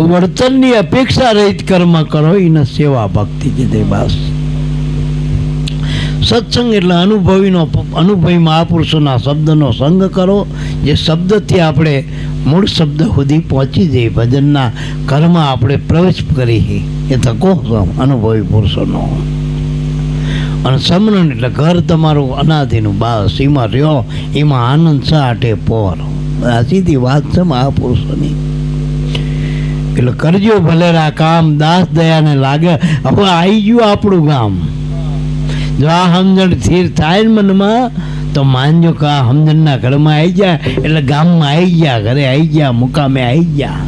વર્તનની અપેક્ષા રહિત કર્મ કરો, એને સેવા ભક્તિ કીધી. બસ સત્સંગ એટલે અનુભવી મહાપુરુષોના શબ્દનો સંગ કરો, જે શબ્દથી આપણે મૂળ શબ્દ સુધી પહોંચી જઈએ, ભજનના ઘરમાં આપણે પ્રવેશ કરી, એ તકો અનુભવી પુરુષોનો. અને સમરણ એટલે ઘર તમારું અનાદિનું, બસ એમાં રહ્યો, એમાં આનંદ સાટે પોર. આ સીધી વાત છે મહાપુરુષોની. એટલે કરજો ભલેરા કામ, દાસ દયાને લાગે. હવે આવી ગયું આપણું ગામ. જો આ સમજણ સ્થિર થાય ને મનમાં, તો માનજો કે આ સમજણના ઘરમાં આવી ગયા એટલે ગામમાં આવી ગયા, ઘરે આવી ગયા, મુકામે આવી ગયા.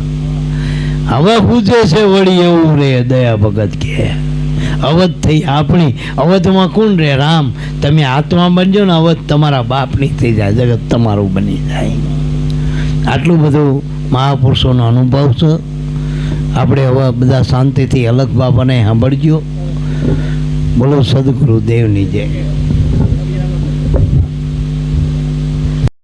હવે પૂછે છે વળી એવું રે દયા ભગત કે અવધ થઈ આપણી. અવધમાં કોણ રે? રામ. તમે આત્મા બનજો ને, અવધ તમારા બાપની થઈ જાય, જગત તમારું બની જાય. આટલું બધું મહાપુરુષોનો અનુભવ છે. આપણે હવે બધા શાંતિથી અલગ બાપાને સાંભળજો. બોલો સદગુરુદેવની જય.